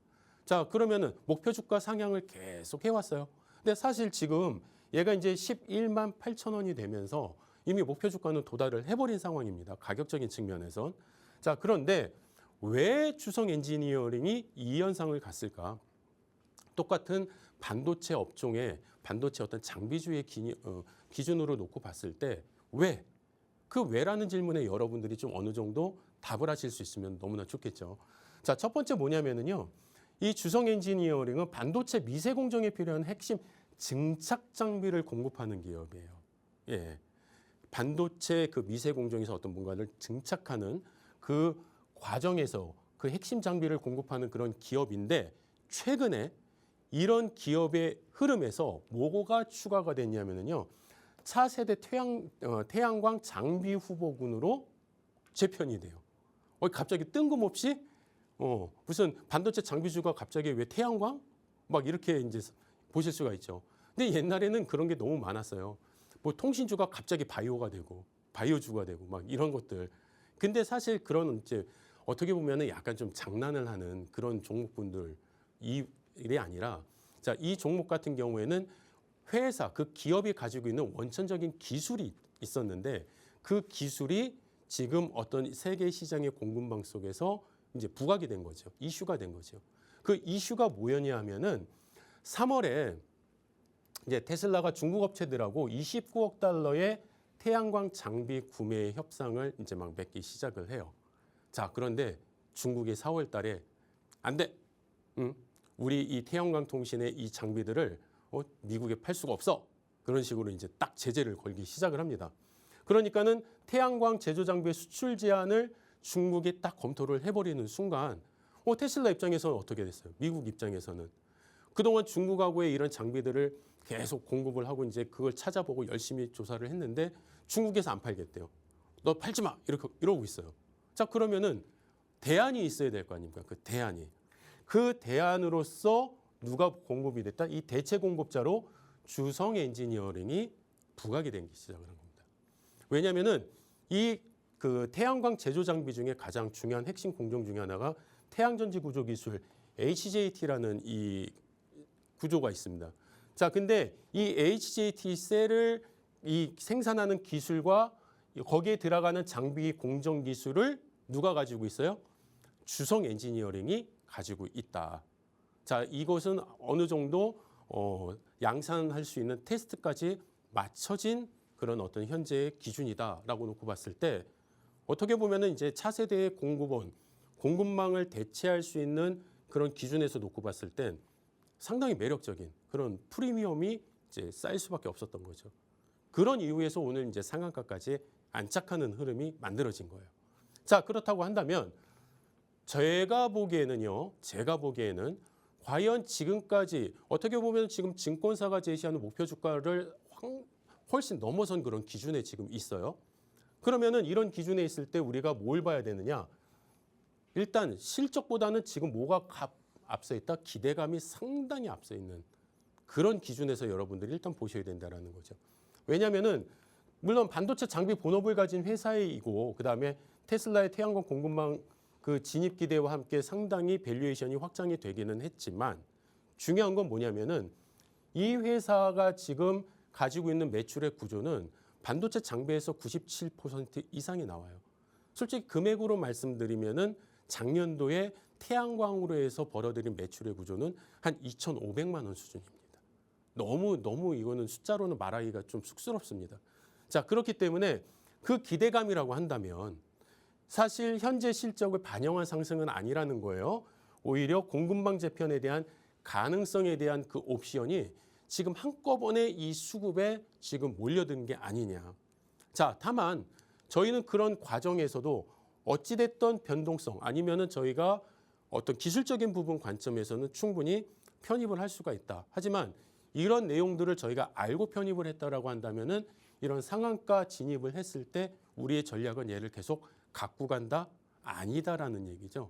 자, 그러면은 목표 주가 상향을 계속 해왔어요. 근데 사실 지금 얘가 이제 118,000원이 되면서 이미 목표 주가는 도달을 해버린 상황입니다. 가격적인 측면에선. 자, 그런데 왜 주성 엔지니어링이 이 현상을 갔을까? 똑같은 반도체 업종의 반도체 어떤 장비주의 기준으로 놓고 봤을 때 왜? 그 왜라는 질문에 여러분들이 좀 어느 정도 답을 하실 수 있으면 너무나 좋겠죠. 자, 첫 번째 뭐냐면은요. 이 주성 엔지니어링은 반도체 미세 공정에 필요한 핵심 증착 장비를 공급하는 기업이에요. 예. 반도체 그 미세 공정에서 어떤 뭔가를 증착하는 그 과정에서 그 핵심 장비를 공급하는 그런 기업인데 최근에 이런 기업의 흐름에서 뭐가 추가가 됐냐면요. 차세대 태양광 장비 후보군으로 재편이 돼요. 갑자기 뜬금없이 무슨 반도체 장비주가 갑자기 왜 태양광? 막 이렇게 이제 보실 수가 있죠. 근데 옛날에는 그런 게 너무 많았어요. 뭐 통신주가 갑자기 바이오가 되고 바이오주가 되고 막 이런 것들. 근데 사실 그런 이제 어떻게 보면은 약간 좀 장난을 하는 그런 종목분들 일이 아니라 자, 이 종목 같은 경우에는 회사 그 기업이 가지고 있는 원천적인 기술이 있었는데 그 기술이 지금 어떤 세계 시장의 공급망 속에서 이제 부각이 된 거죠. 이슈가 된 거죠. 그 이슈가 뭐였냐 하면은 3월에 이제 테슬라가 중국 업체들하고 29억 달러의 태양광 장비 구매 협상을 이제 막 맺기 시작을 해요. 자, 그런데 중국이 4월 달에 안 돼. 우리 이 태양광 통신의 이 장비들을 미국에 팔 수가 없어. 그런 식으로 이제 딱 제재를 걸기 시작을 합니다. 그러니까는 태양광 제조 장비의 수출 제한을 중국이 딱 검토를 해버리는 순간 테슬라 입장에서는 어떻게 됐어요? 미국 입장에서는 그동안 중국하고의 이런 장비들을 계속 공급을 하고 이제 그걸 찾아보고 열심히 조사를 했는데 중국에서 안 팔겠대요. 너 팔지 마. 이렇게 이러고 있어요. 자, 그러면은 대안이 있어야 될 거 아닙니까? 그 대안이. 그 대안으로서 누가 공급이 됐다? 이 대체 공급자로 주성 엔지니어링이 부각이 되기 시작을 한 겁니다. 왜냐면은 이 그 태양광 제조 장비 중에 가장 중요한 핵심 공정 중에 하나가 태양전지 구조 기술 HJT라는 이 구조가 있습니다. 자, 근데 이 HJT 셀을 이 생산하는 기술과 거기에 들어가는 장비 공정 기술을 누가 가지고 있어요? 주성 엔지니어링이 가지고 있다. 자, 이것은 어느 정도 양산할 수 있는 테스트까지 맞춰진 그런 어떤 현재의 기준이다라고 놓고 봤을 때 어떻게 보면은 이제 차세대의 공급원 공급망을 대체할 수 있는 그런 기준에서 놓고 봤을 땐 상당히 매력적인 그런 프리미엄이 이제 쌓일 수밖에 없었던 거죠. 그런 이유에서 오늘 이제 상한가까지 안착하는 흐름이 만들어진 거예요. 자, 그렇다고 한다면 제가 보기에는 과연 지금까지 어떻게 보면 지금 증권사가 제시하는 목표 주가를 훨씬 넘어선 그런 기준에 지금 있어요. 그러면은 이런 기준에 있을 때 우리가 뭘 봐야 되느냐? 일단 실적보다는 지금 뭐가 앞서 있다? 기대감이 상당히 앞서 있는 그런 기준에서 여러분들이 일단 보셔야 된다라는 거죠. 왜냐하면은 물론 반도체 장비 본업을 가진 회사이고 그다음에 테슬라의 태양광 공급망 그 진입 기대와 함께 상당히 밸류에이션이 확장이 되기는 했지만 중요한 건 뭐냐면은 이 회사가 지금 가지고 있는 매출의 구조는 반도체 장비에서 97% 이상이 나와요. 솔직히 금액으로 말씀드리면은 작년도에 태양광으로 해서 벌어들인 매출의 구조는 한 2,500만 원 수준입니다. 너무 이거는 숫자로는 말하기가 좀 쑥스럽습니다. 자, 그렇기 때문에 그 기대감이라고 한다면 사실 현재 실적을 반영한 상승은 아니라는 거예요. 오히려 공급망 재편에 대한 가능성에 대한 그 옵션이 지금 한꺼번에 이 수급에 지금 몰려든 게 아니냐. 자, 다만 저희는 그런 과정에서도 어찌됐던 변동성 아니면은 저희가 어떤 기술적인 부분 관점에서는 충분히 편입을 할 수가 있다. 하지만 이런 내용들을 저희가 알고 편입을 했다라고 한다면은 이런 상한가 진입을 했을 때 우리의 전략은 얘를 계속 갖고 간다? 아니다라는 얘기죠.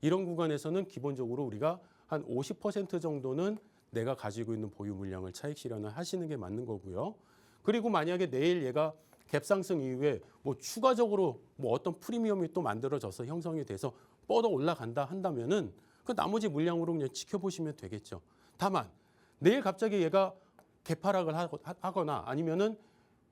이런 구간에서는 기본적으로 우리가 한 50% 정도는 내가 가지고 있는 보유 물량을 차익 실현을 하시는 게 맞는 거고요. 그리고 만약에 내일 얘가 갭상승 이후에 뭐 추가적으로 뭐 어떤 프리미엄이 또 만들어져서 형성이 돼서 뻗어 올라간다 한다면은 그 나머지 물량으로 그냥 지켜보시면 되겠죠. 다만 내일 갑자기 얘가 개파락을 하거나 아니면은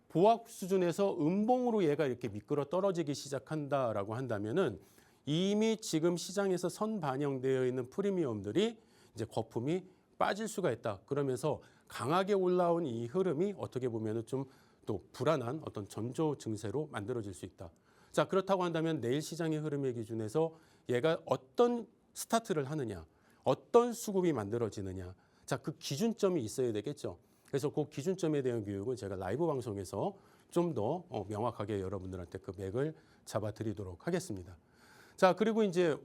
보합 수준에서 음봉으로 얘가 이렇게 미끄러 떨어지기 시작한다라고 한다면은 이미 지금 시장에서 선반영되어 있는 프리미엄들이 이제 거품이 빠질 수가 있다. 그러면서 강하게 올라온 이 흐름이 어떻게 보면은 좀 또 불안한 어떤 전조 증세로 만들어질 수 있다. 자, 그렇다고 한다면 내일 시장의 흐름의 기준에서 얘가 어떤 스타트를 하느냐, 어떤 수급이 만들어지느냐. 자, 그 기준점이 있어야 되겠죠. 그래서 그 기준점에 대한 교육은 제가 라이브 방송에서 좀 더 명확하게 여러분들한테 그 맥을 잡아드리도록 하겠습니다. 자, 그리고 이제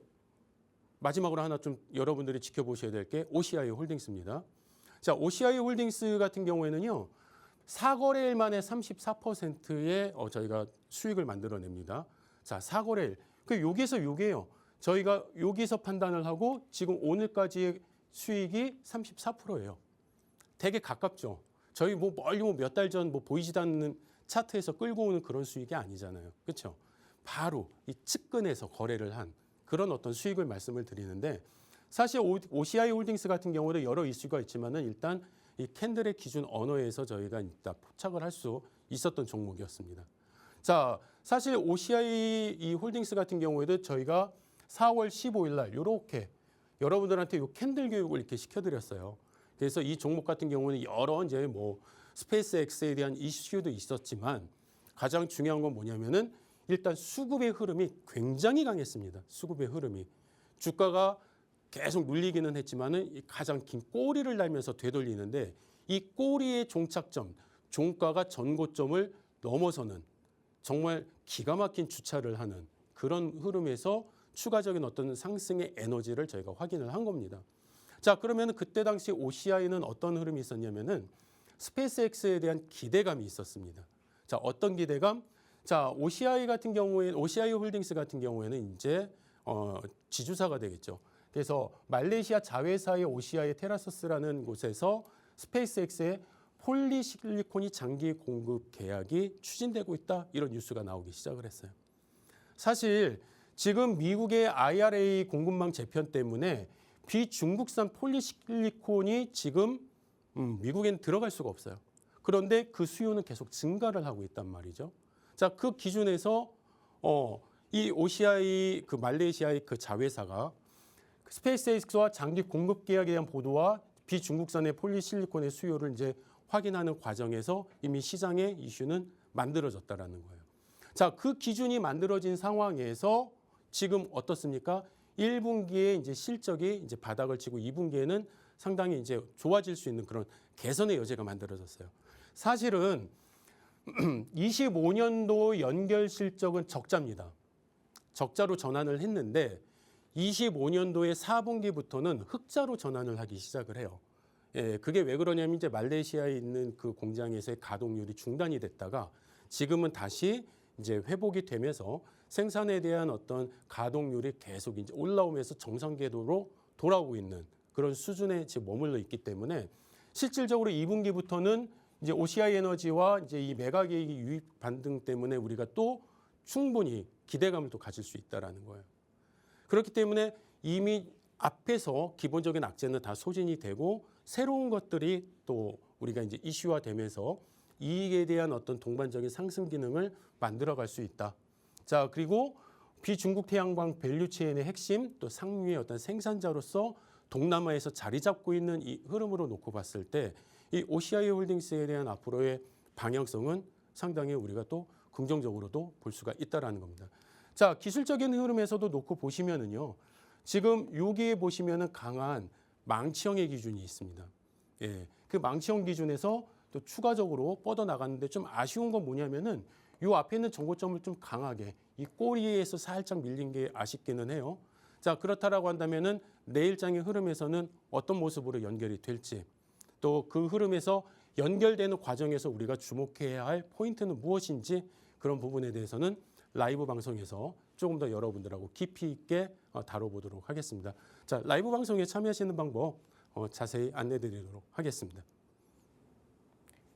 마지막으로 하나 좀 여러분들이 지켜보셔야 될 게 OCI 홀딩스입니다. 자, OCI 홀딩스 같은 경우에는요. 4거래일 만에 34%의 저희가 수익을 만들어냅니다. 자, 4거래일. 그 여기서 요게요. 저희가 여기서 판단을 하고 지금 오늘까지의 수익이 34%예요. 되게 가깝죠. 저희 뭐 멀리 몇 달 전 뭐 보이지도 않는 차트에서 끌고 오는 그런 수익이 아니잖아요. 그렇죠? 바로 이 측근에서 거래를 한 그런 어떤 수익을 말씀을 드리는데 사실 OCI 홀딩스 같은 경우는 여러 이슈가 있지만은 일단 이 캔들의 기준 언어에서 저희가 일단 포착을 할 수 있었던 종목이었습니다. 자, 사실 OCI 이 홀딩스 같은 경우에도 저희가 4월 15일 날 이렇게 여러분들한테 이 캔들 교육을 이렇게 시켜드렸어요. 그래서 이 종목 같은 경우는 여러 이제 뭐 스페이스X에 대한 이슈도 있었지만 가장 중요한 건 뭐냐면은 일단 수급의 흐름이 굉장히 강했습니다. 수급의 흐름이 주가가 계속 눌리기는 했지만은 가장 긴 꼬리를 날면서 되돌리는데 이 꼬리의 종착점, 종가가 전고점을 넘어서는 정말 기가 막힌 주차를 하는 그런 흐름에서 추가적인 어떤 상승의 에너지를 저희가 확인을 한 겁니다. 자, 그러면 그때 당시 OCI는 어떤 흐름이 있었냐면은 스페이스X에 대한 기대감이 있었습니다. 자, 어떤 기대감? 자, OCI 같은 경우에 OCI 홀딩스 같은 경우에는 이제 지주사가 되겠죠. 그래서 말레이시아 자회사의 OCI 테라서스라는 곳에서 스페이스X의 폴리실리콘이 장기 공급 계약이 추진되고 있다. 이런 뉴스가 나오기 시작을 했어요. 사실 지금 미국의 IRA 공급망 재편 때문에 비중국산 폴리실리콘이 지금 미국엔 들어갈 수가 없어요. 그런데 그 수요는 계속 증가를 하고 있단 말이죠. 자, 그 기준에서 이 OCI 그 말레이시아의 그 자회사가 스페이스X와 장기 공급 계약에 대한 보도와 비중국산의 폴리실리콘의 수요를 이제 확인하는 과정에서 이미 시장의 이슈는 만들어졌다라는 거예요. 자, 그 기준이 만들어진 상황에서 지금 어떻습니까? 1분기에 이제 실적이 이제 바닥을 치고 2분기에는 상당히 이제 좋아질 수 있는 그런 개선의 여지가 만들어졌어요. 사실은 25년도 연결 실적은 적자입니다. 적자로 전환을 했는데 25년도의 4분기부터는 흑자로 전환을 하기 시작을 해요. 예, 그게 왜 그러냐면 이제 말레이시아에 있는 그 공장에서의 가동률이 중단이 됐다가 지금은 다시 이제 회복이 되면서 생산에 대한 어떤 가동률이 계속 이제 올라오면서 정상 궤도로 돌아오고 있는 그런 수준에 지금 머물러 있기 때문에 실질적으로 2분기부터는 이제 OCI 에너지와 이제 이 메가계획이 유입 반등 때문에 우리가 또 충분히 기대감을 또 가질 수 있다라는 거예요. 그렇기 때문에 이미 앞에서 기본적인 악재는 다 소진이 되고 새로운 것들이 또 우리가 이제 이슈화되면서 이익에 대한 어떤 동반적인 상승 기능을 만들어갈 수 있다. 자, 그리고 비중국 태양광 밸류체인의 핵심 또 상류의 어떤 생산자로서 동남아에서 자리 잡고 있는 이 흐름으로 놓고 봤을 때 이 OCI 홀딩스에 대한 앞으로의 방향성은 상당히 우리가 또 긍정적으로도 볼 수가 있다라는 겁니다. 자, 기술적인 흐름에서도 놓고 보시면은요. 지금 여기에 보시면은 강한 망치형의 기준이 있습니다. 예. 그 망치형 기준에서 또 추가적으로 뻗어 나갔는데 좀 아쉬운 건 뭐냐면은 요 앞에 있는 정고점을 좀 강하게 이 꼬리에서 살짝 밀린 게 아쉽기는 해요. 자, 그렇다라고 한다면은 내일장의 흐름에서는 어떤 모습으로 연결이 될지 또 그 흐름에서 연결되는 과정에서 우리가 주목해야 할 포인트는 무엇인지 그런 부분에 대해서는 라이브 방송에서 조금 더 여러분들하고 깊이 있게 다뤄보도록 하겠습니다. 자, 라이브 방송에 참여하시는 방법 자세히 안내드리도록 하겠습니다.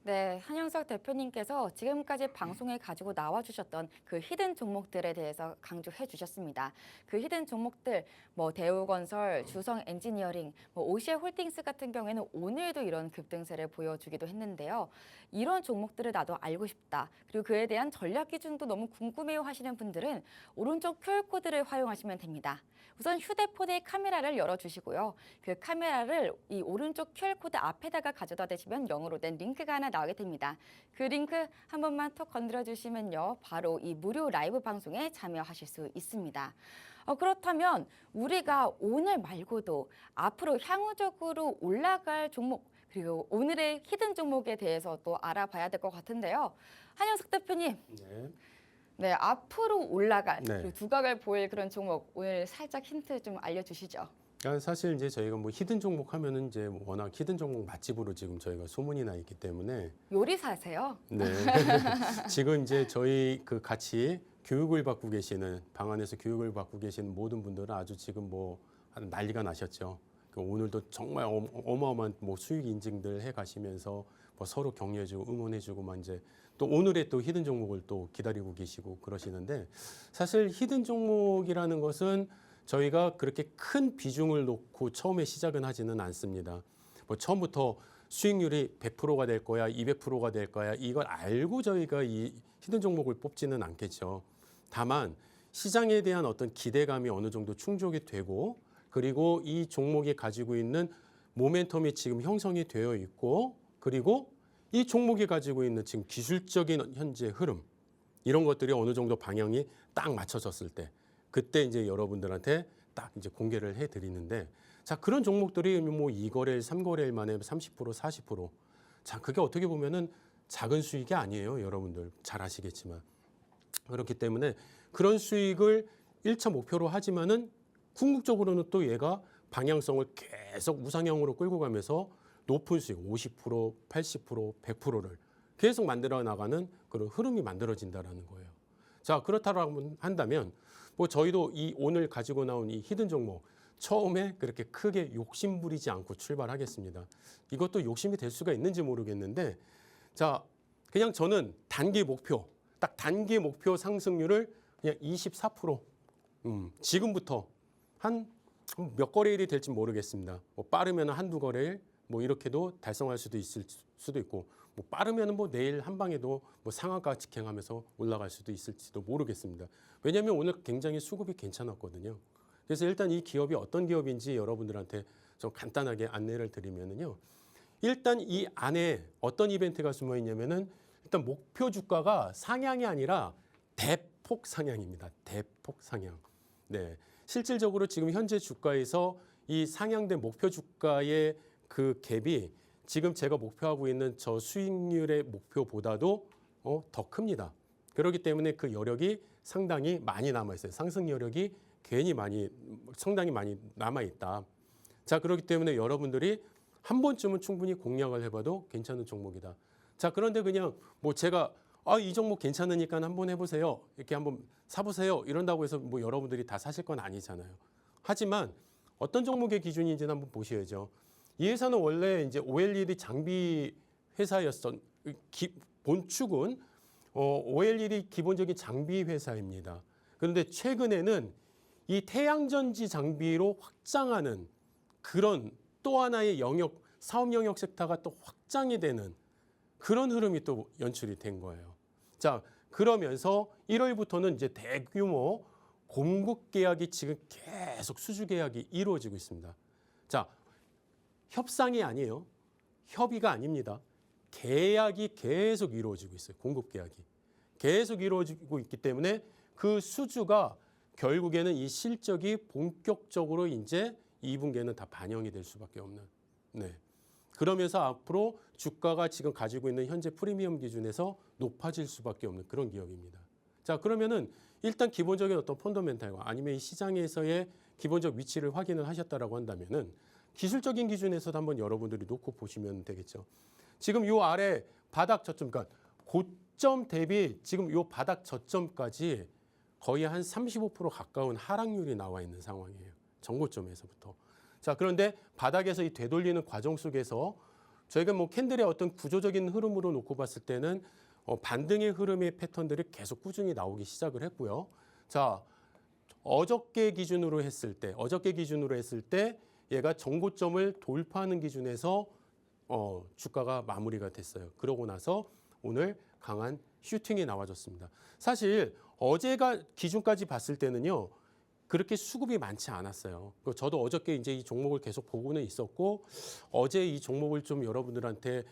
네, 한영석 대표님께서 지금까지 방송에 가지고 나와주셨던 그 히든 종목들에 대해서 강조해 주셨습니다. 그 히든 종목들, 뭐 대우건설, 주성 엔지니어링, 뭐 OCI 홀딩스 같은 경우에는 오늘도 이런 급등세를 보여주기도 했는데요. 이런 종목들을 나도 알고 싶다. 그리고 그에 대한 전략 기준도 너무 궁금해요 하시는 분들은 오른쪽 QR코드를 활용하시면 됩니다. 우선 휴대폰의 카메라를 열어주시고요. 그 카메라를 이 오른쪽 QR코드 앞에다가 가져다 대시면 0으로 된 링크가 하나 나오게 됩니다. 그 링크 한 번만 톡 건드려 주시면요. 바로 이 무료 라이브 방송에 참여하실 수 있습니다. 그렇다면 우리가 오늘 말고도 앞으로 향후적으로 올라갈 종목 그리고 오늘의 히든 종목에 대해서 또 알아봐야 될 것 같은데요. 한영석 대표님. 네. 네, 앞으로 올라갈 네. 그리고 두각을 보일 그런 종목 오늘 살짝 힌트 좀 알려주시죠. 그러니까 사실 이제 저희가 뭐 히든 종목 하면은 이제 워낙 히든 종목 맛집으로 지금 저희가 소문이 나 있기 때문에 요리사세요? 네. 지금 이제 저희 그 같이 교육을 받고 계시는 방 안에서 교육을 받고 계시는 모든 분들은 아주 지금 뭐 난리가 나셨죠. 오늘도 정말 어마어마한 뭐 수익 인증들 해 가시면서 뭐 서로 격려해주고 응원해주고만 이제 또 오늘의 또 히든 종목을 또 기다리고 계시고 그러시는데 사실 히든 종목이라는 것은 저희가 그렇게 큰 비중을 놓고 처음에 시작은 하지는 않습니다. 뭐 처음부터 수익률이 100%가 될 거야, 200%가 될 거야 이걸 알고 저희가 이 히든 종목을 뽑지는 않겠죠. 다만 시장에 대한 어떤 기대감이 어느 정도 충족이 되고 그리고 이 종목이 가지고 있는 모멘텀이 지금 형성이 되어 있고 그리고 이 종목이 가지고 있는 지금 기술적인 현재 흐름 이런 것들이 어느 정도 방향이 딱 맞춰졌을 때 그때 이제 여러분들한테 딱 이제 공개를 해 드리는데 자, 그런 종목들이 뭐 2거래일, 3거래일 만에 30%, 40%. 자, 그게 어떻게 보면은 작은 수익이 아니에요. 여러분들 잘 아시겠지만. 그렇기 때문에 그런 수익을 1차 목표로 하지만은 궁극적으로는 또 얘가 방향성을 계속 우상향으로 끌고 가면서 높은 수익 50%, 80%, 100%를 계속 만들어 나가는 그런 흐름이 만들어진다라는 거예요. 자, 그렇다고 한다면 뭐 저희도 이 오늘 가지고 나온 이 히든 종목 처음에 그렇게 크게 욕심 부리지 않고 출발하겠습니다. 이것도 욕심이 될 수가 있는지 모르겠는데 자, 그냥 저는 단기 목표, 딱 단기 목표 상승률을 그냥 24%. 지금부터 한 몇 거래일이 될지 모르겠습니다. 뭐 빠르면 한두 거래일 뭐 이렇게도 달성할 수도 있을 수도 있고 뭐 빠르면 뭐 내일 한 방에도 뭐 상한가 직행하면서 올라갈 수도 있을지도 모르겠습니다. 왜냐하면 오늘 굉장히 수급이 괜찮았거든요. 그래서 일단 이 기업이 어떤 기업인지 여러분들한테 좀 간단하게 안내를 드리면은요. 일단 이 안에 어떤 이벤트가 숨어 있냐면은 일단 목표 주가가 상향이 아니라 대폭 상향입니다. 대폭 상향. 네, 실질적으로 지금 현재 주가에서 이 상향된 목표 주가의 그 갭이 지금 제가 목표하고 있는 저 수익률의 목표보다도 더 큽니다. 그렇기 때문에 그 여력이 상당히 많이 남아 있어요. 상승 여력이 상당히 많이 남아 있다. 자, 그렇기 때문에 여러분들이 한 번쯤은 충분히 공략을 해봐도 괜찮은 종목이다. 자, 그런데 그냥 뭐 제가 이 종목 괜찮으니까 한번 해보세요. 이렇게 한번 사보세요. 이런다고 해서 뭐 여러분들이 다 사실 건 아니잖아요. 하지만 어떤 종목의 기준인지는 한번 보셔야죠. 이 회사는 원래 이제 OLED 장비 회사였던 본축은 OLED 기본적인 장비 회사입니다. 그런데 최근에는 이 태양전지 장비로 확장하는 그런 또 하나의 영역, 사업 영역 섹터가 또 확장이 되는 그런 흐름이 또 연출이 된 거예요. 자, 그러면서 1월부터는 이제 대규모 공급 계약이 지금 계속 수주 계약이 이루어지고 있습니다. 자, 협상이 아니에요. 협의가 아닙니다. 계약이 계속 이루어지고 있어요. 공급 계약이. 계속 이루어지고 있기 때문에 그 수주가 결국에는 이 실적이 본격적으로 이제 2분기에는 다 반영이 될 수밖에 없는. 네. 그러면서 앞으로 주가가 지금 가지고 있는 현재 프리미엄 기준에서 높아질 수밖에 없는 그런 기업입니다. 자, 그러면은 일단 기본적인 어떤 펀더멘탈과 아니면 이 시장에서의 기본적 위치를 확인을 하셨다라고 한다면은 기술적인 기준에서도 한번 여러분들이 놓고 보시면 되겠죠. 지금 요 아래 바닥 저점, 그러니까 고점 대비 지금 요 바닥 저점까지 거의 한 35% 가까운 하락률이 나와 있는 상황이에요. 정고점에서부터. 자, 그런데 바닥에서 이 되돌리는 과정 속에서 저희가 뭐 캔들의 어떤 구조적인 흐름으로 놓고 봤을 때는 반등의 흐름의 패턴들이 계속 꾸준히 나오기 시작을 했고요. 자, 어저께 기준으로 했을 때 얘가 정고점을 돌파하는 기준에서 주가가 마무리가 됐어요. 그러고 나서 오늘 강한 슈팅이 나와줬습니다. 사실 어제가 기준까지 봤을 때는요. 그렇게 수급이 많지 않았어요. 저도 어저께 이제 이 종목을 계속 보고는 있었고 어제 이 종목을 좀 여러분들한테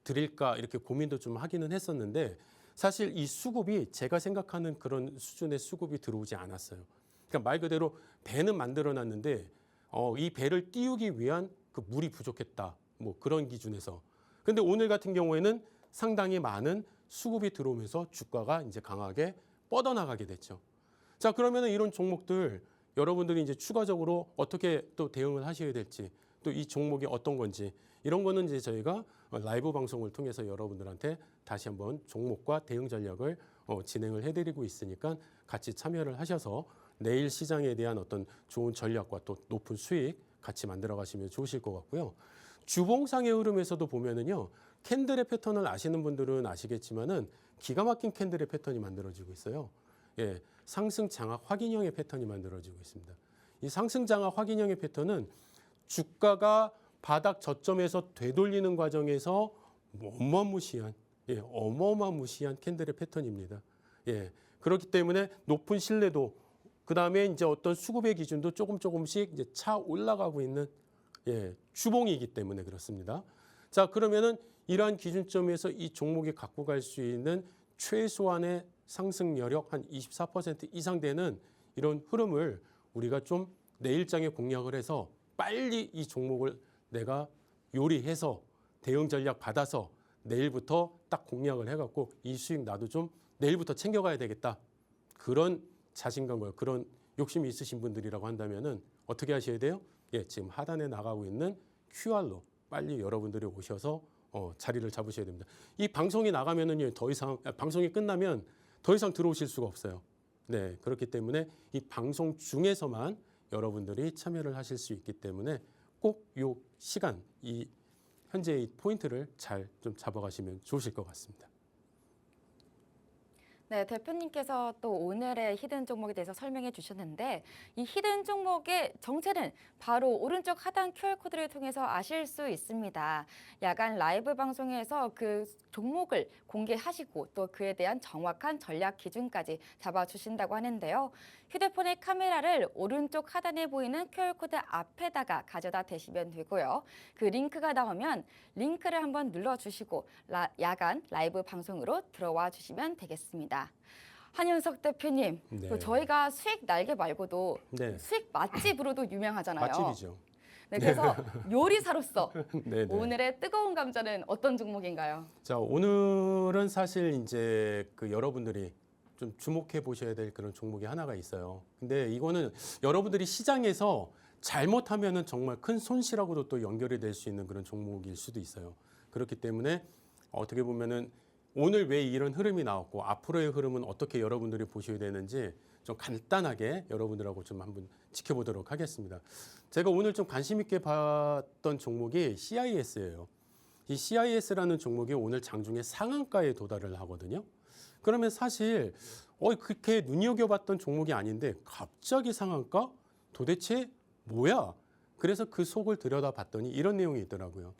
드릴까 이렇게 고민도 좀 하기는 했었는데 사실 이 수급이 제가 생각하는 그런 수준의 수급이 들어오지 않았어요. 그러니까 말 그대로 배는 만들어놨는데 이 배를 띄우기 위한 그 물이 부족했다. 뭐 그런 기준에서. 근데 오늘 같은 경우에는 상당히 많은 수급이 들어오면서 주가가 이제 강하게 뻗어나가게 됐죠. 자, 그러면은 이런 종목들 여러분들이 이제 추가적으로 어떻게 또 대응을 하셔야 될지 또 이 종목이 어떤 건지 이런 거는 이제 저희가 라이브 방송을 통해서 여러분들한테 다시 한번 종목과 대응 전략을 진행을 해드리고 있으니까 같이 참여를 하셔서 내일 시장에 대한 어떤 좋은 전략과 또 높은 수익 같이 만들어 가시면 좋으실 것 같고요. 주봉상의 흐름에서도 보면은요. 캔들의 패턴을 아시는 분들은 아시겠지만은 기가 막힌 캔들의 패턴이 만들어지고 있어요. 예, 상승 장악 확인형의 패턴이 만들어지고 있습니다. 이 상승 장악 확인형의 패턴은 주가가 바닥 저점에서 되돌리는 과정에서 어마무시한 캔들의 패턴입니다. 예, 그렇기 때문에 높은 신뢰도 그다음에 이제 어떤 수급의 기준도 조금씩 이제 차 올라가고 있는 주봉이기 때문에 그렇습니다. 자, 그러면은 이러한 기준점에서 이 종목이 갖고 갈 수 있는 최소한의 상승 여력 한 24% 이상 되는 이런 흐름을 우리가 좀 내일장에 공략을 해서 빨리 이 종목을 내가 요리해서 대응 전략 받아서 내일부터 딱 공략을 해갖고 이 수익 나도 좀 내일부터 챙겨가야 되겠다. 그런 자신감과 그런 욕심이 있으신 분들이라고 한다면은 어떻게 하셔야 돼요? 예, 지금 하단에 나가고 있는 QR로 빨리 여러분들이 오셔서 자리를 잡으셔야 됩니다. 이 방송이 나가면은 더 이상 방송이 끝나면 더 이상 들어오실 수가 없어요. 네, 그렇기 때문에 이 방송 중에서만 여러분들이 참여를 하실 수 있기 때문에 꼭 이 시간, 이 현재의 포인트를 잘 좀 잡아가시면 좋으실 것 같습니다. 네, 대표님께서 또 오늘의 히든 종목에 대해서 설명해 주셨는데 이 히든 종목의 정체는 바로 오른쪽 하단 QR코드를 통해서 아실 수 있습니다. 야간 라이브 방송에서 그 종목을 공개하시고 또 그에 대한 정확한 전략 기준까지 잡아주신다고 하는데요. 휴대폰의 카메라를 오른쪽 하단에 보이는 QR코드 앞에다가 가져다 대시면 되고요. 그 링크가 나오면 링크를 한번 눌러주시고 야간 라이브 방송으로 들어와 주시면 되겠습니다. 한윤석 대표님, 네. 또 저희가 수익 날개 말고도 네. 수익 맛집으로도 유명하잖아요. 맛집이죠. 네, 그래서 요리사로서 네, 네. 오늘의 뜨거운 감자는 어떤 종목인가요? 자, 오늘은 사실 이제 그 여러분들이 좀 주목해 보셔야 될 그런 종목이 하나가 있어요. 근데 이거는 여러분들이 시장에서 잘못하면은 정말 큰 손실하고도 또 연결이 될 수 있는 그런 종목일 수도 있어요. 그렇기 때문에 어떻게 보면은 오늘 왜 이런 흐름이 나왔고 앞으로의 흐름은 어떻게 여러분들이 보셔야 되는지 좀 간단하게 여러분들하고 좀 한번 지켜보도록 하겠습니다. 제가 오늘 좀 관심 있게 봤던 종목이 CIS예요. 이 CIS라는 종목이 오늘 장중에 상한가에 도달을 하거든요. 그러면 사실 그렇게 눈여겨봤던 종목이 아닌데 갑자기 상한가? 도대체 뭐야? 그래서 그 속을 들여다봤더니 이런 내용이 있더라고요.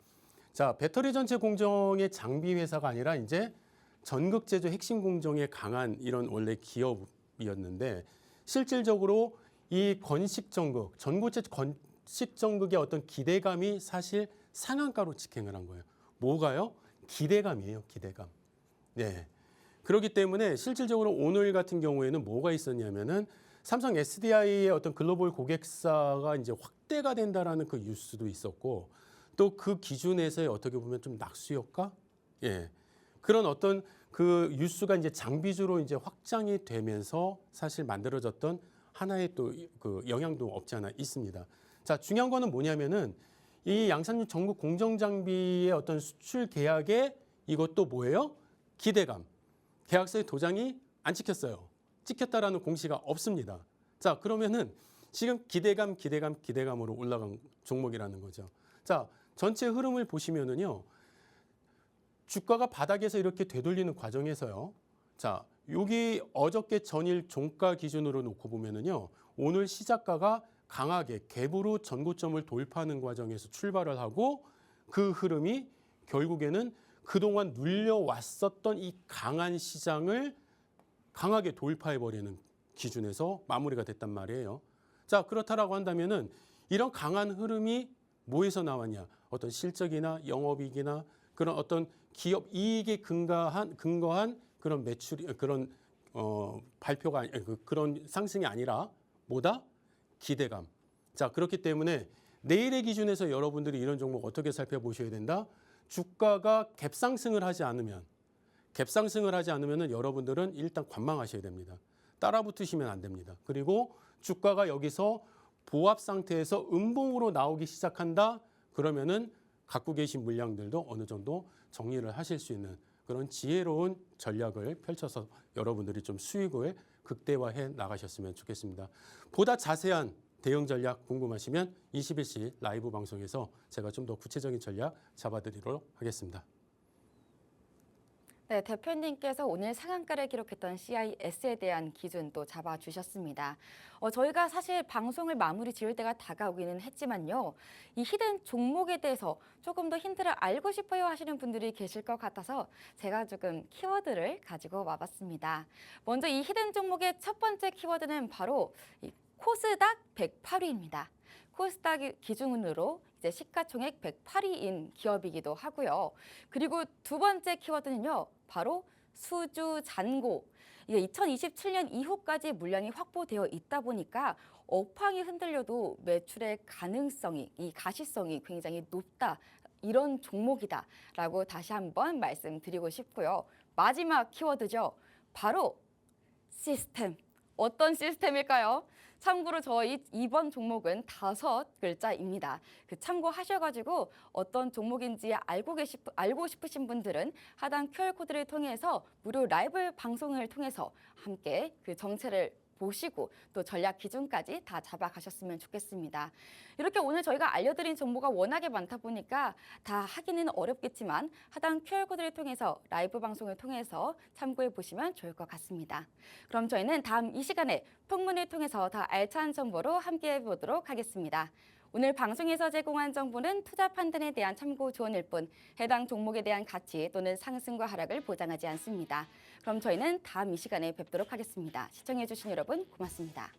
자, 배터리 전체 공정의 장비 회사가 아니라 이제 전극 제조 핵심 공정에 강한 이런 원래 기업이었는데 실질적으로 이 건식 전극, 전고체 건식 전극의 어떤 기대감이 사실 상한가로 직행을 한 거예요. 뭐가요? 기대감이에요, 기대감. 네. 그렇기 때문에 실질적으로 오늘 같은 경우에는 뭐가 있었냐면은 삼성 SDI의 어떤 글로벌 고객사가 이제 확대가 된다라는 그 뉴스도 있었고 또 그 기준에서의 어떻게 보면 좀 낙수 효과? 예. 그런 어떤 그 뉴스가 이제 장비주로 이제 확장이 되면서 사실 만들어졌던 하나의 또 그 영향도 없지 않아 있습니다. 자, 중요한 거는 뭐냐면은 이 양산육 전국 공정 장비의 어떤 수출 계약에 이것도 뭐예요? 기대감. 계약서에 도장이 안 찍혔어요. 찍혔다라는 공시가 없습니다. 자, 그러면은 지금 기대감으로 올라간 종목이라는 거죠. 자, 전체 흐름을 보시면은요. 주가가 바닥에서 이렇게 되돌리는 과정에서요. 자, 여기 어저께 전일 종가 기준으로 놓고 보면은요. 오늘 시작가가 강하게 갭으로 전고점을 돌파하는 과정에서 출발을 하고 그 흐름이 결국에는 그동안 눌려왔었던 이 강한 시장을 강하게 돌파해버리는 기준에서 마무리가 됐단 말이에요. 자, 그렇다라고 한다면은 이런 강한 흐름이 뭐에서 나왔냐? 어떤 실적이나 영업이익이나 그런 어떤 기업 이익에 근거한 그런 매출이 그런 발표가 그런 상승이 아니라 뭐다? 기대감. 자, 그렇기 때문에 내일의 기준에서 여러분들이 이런 종목 어떻게 살펴보셔야 된다? 주가가 갭상승을 하지 않으면은 여러분들은 일단 관망하셔야 됩니다. 따라붙으시면 안 됩니다. 그리고 주가가 여기서 보합 상태에서 음봉으로 나오기 시작한다. 그러면은 갖고 계신 물량들도 어느 정도 정리를 하실 수 있는 그런 지혜로운 전략을 펼쳐서 여러분들이 좀 수익을 극대화해 나가셨으면 좋겠습니다. 보다 자세한 대응 전략 궁금하시면 21시 라이브 방송에서 제가 좀 더 구체적인 전략 잡아드리도록 하겠습니다. 네, 대표님께서 오늘 상한가를 기록했던 CIS에 대한 기준 또 잡아주셨습니다. 저희가 사실 방송을 마무리 지을 때가 다가오기는 했지만요. 이 히든 종목에 대해서 조금 더 힌트를 알고 싶어요 하시는 분들이 계실 것 같아서 제가 조금 키워드를 가지고 와봤습니다. 먼저 이 히든 종목의 첫 번째 키워드는 바로 이 코스닥 108위입니다. 코스닥 기준으로 이제 시가총액 108위인 기업이기도 하고요. 그리고 두 번째 키워드는요, 바로 수주 잔고. 이게 2027년 이후까지 물량이 확보되어 있다 보니까 업황이 흔들려도 매출의 가능성이, 이 가시성이 굉장히 높다. 이런 종목이다라고 다시 한번 말씀드리고 싶고요. 마지막 키워드죠. 바로 시스템. 어떤 시스템일까요? 참고로 저희 이번 종목은 5글자입니다. 참고하셔가지고 어떤 종목인지 알고 싶으신 분들은 하단 QR코드를 통해서 무료 라이브 방송을 통해서 함께 그 정체를 보시고 또 전략 기준까지 다 잡아가셨으면 좋겠습니다. 이렇게 오늘 저희가 알려드린 정보가 워낙에 많다 보니까 다 하기는 어렵겠지만 하단 QR코드를 통해서 라이브 방송을 통해서 참고해 보시면 좋을 것 같습니다. 그럼 저희는 다음 이 시간에 풍문을 통해서 더 알찬 정보로 함께해 보도록 하겠습니다. 오늘 방송에서 제공한 정보는 투자 판단에 대한 참고 조언일 뿐 해당 종목에 대한 가치 또는 상승과 하락을 보장하지 않습니다. 그럼 저희는 다음 이 시간에 뵙도록 하겠습니다. 시청해주신 여러분 고맙습니다.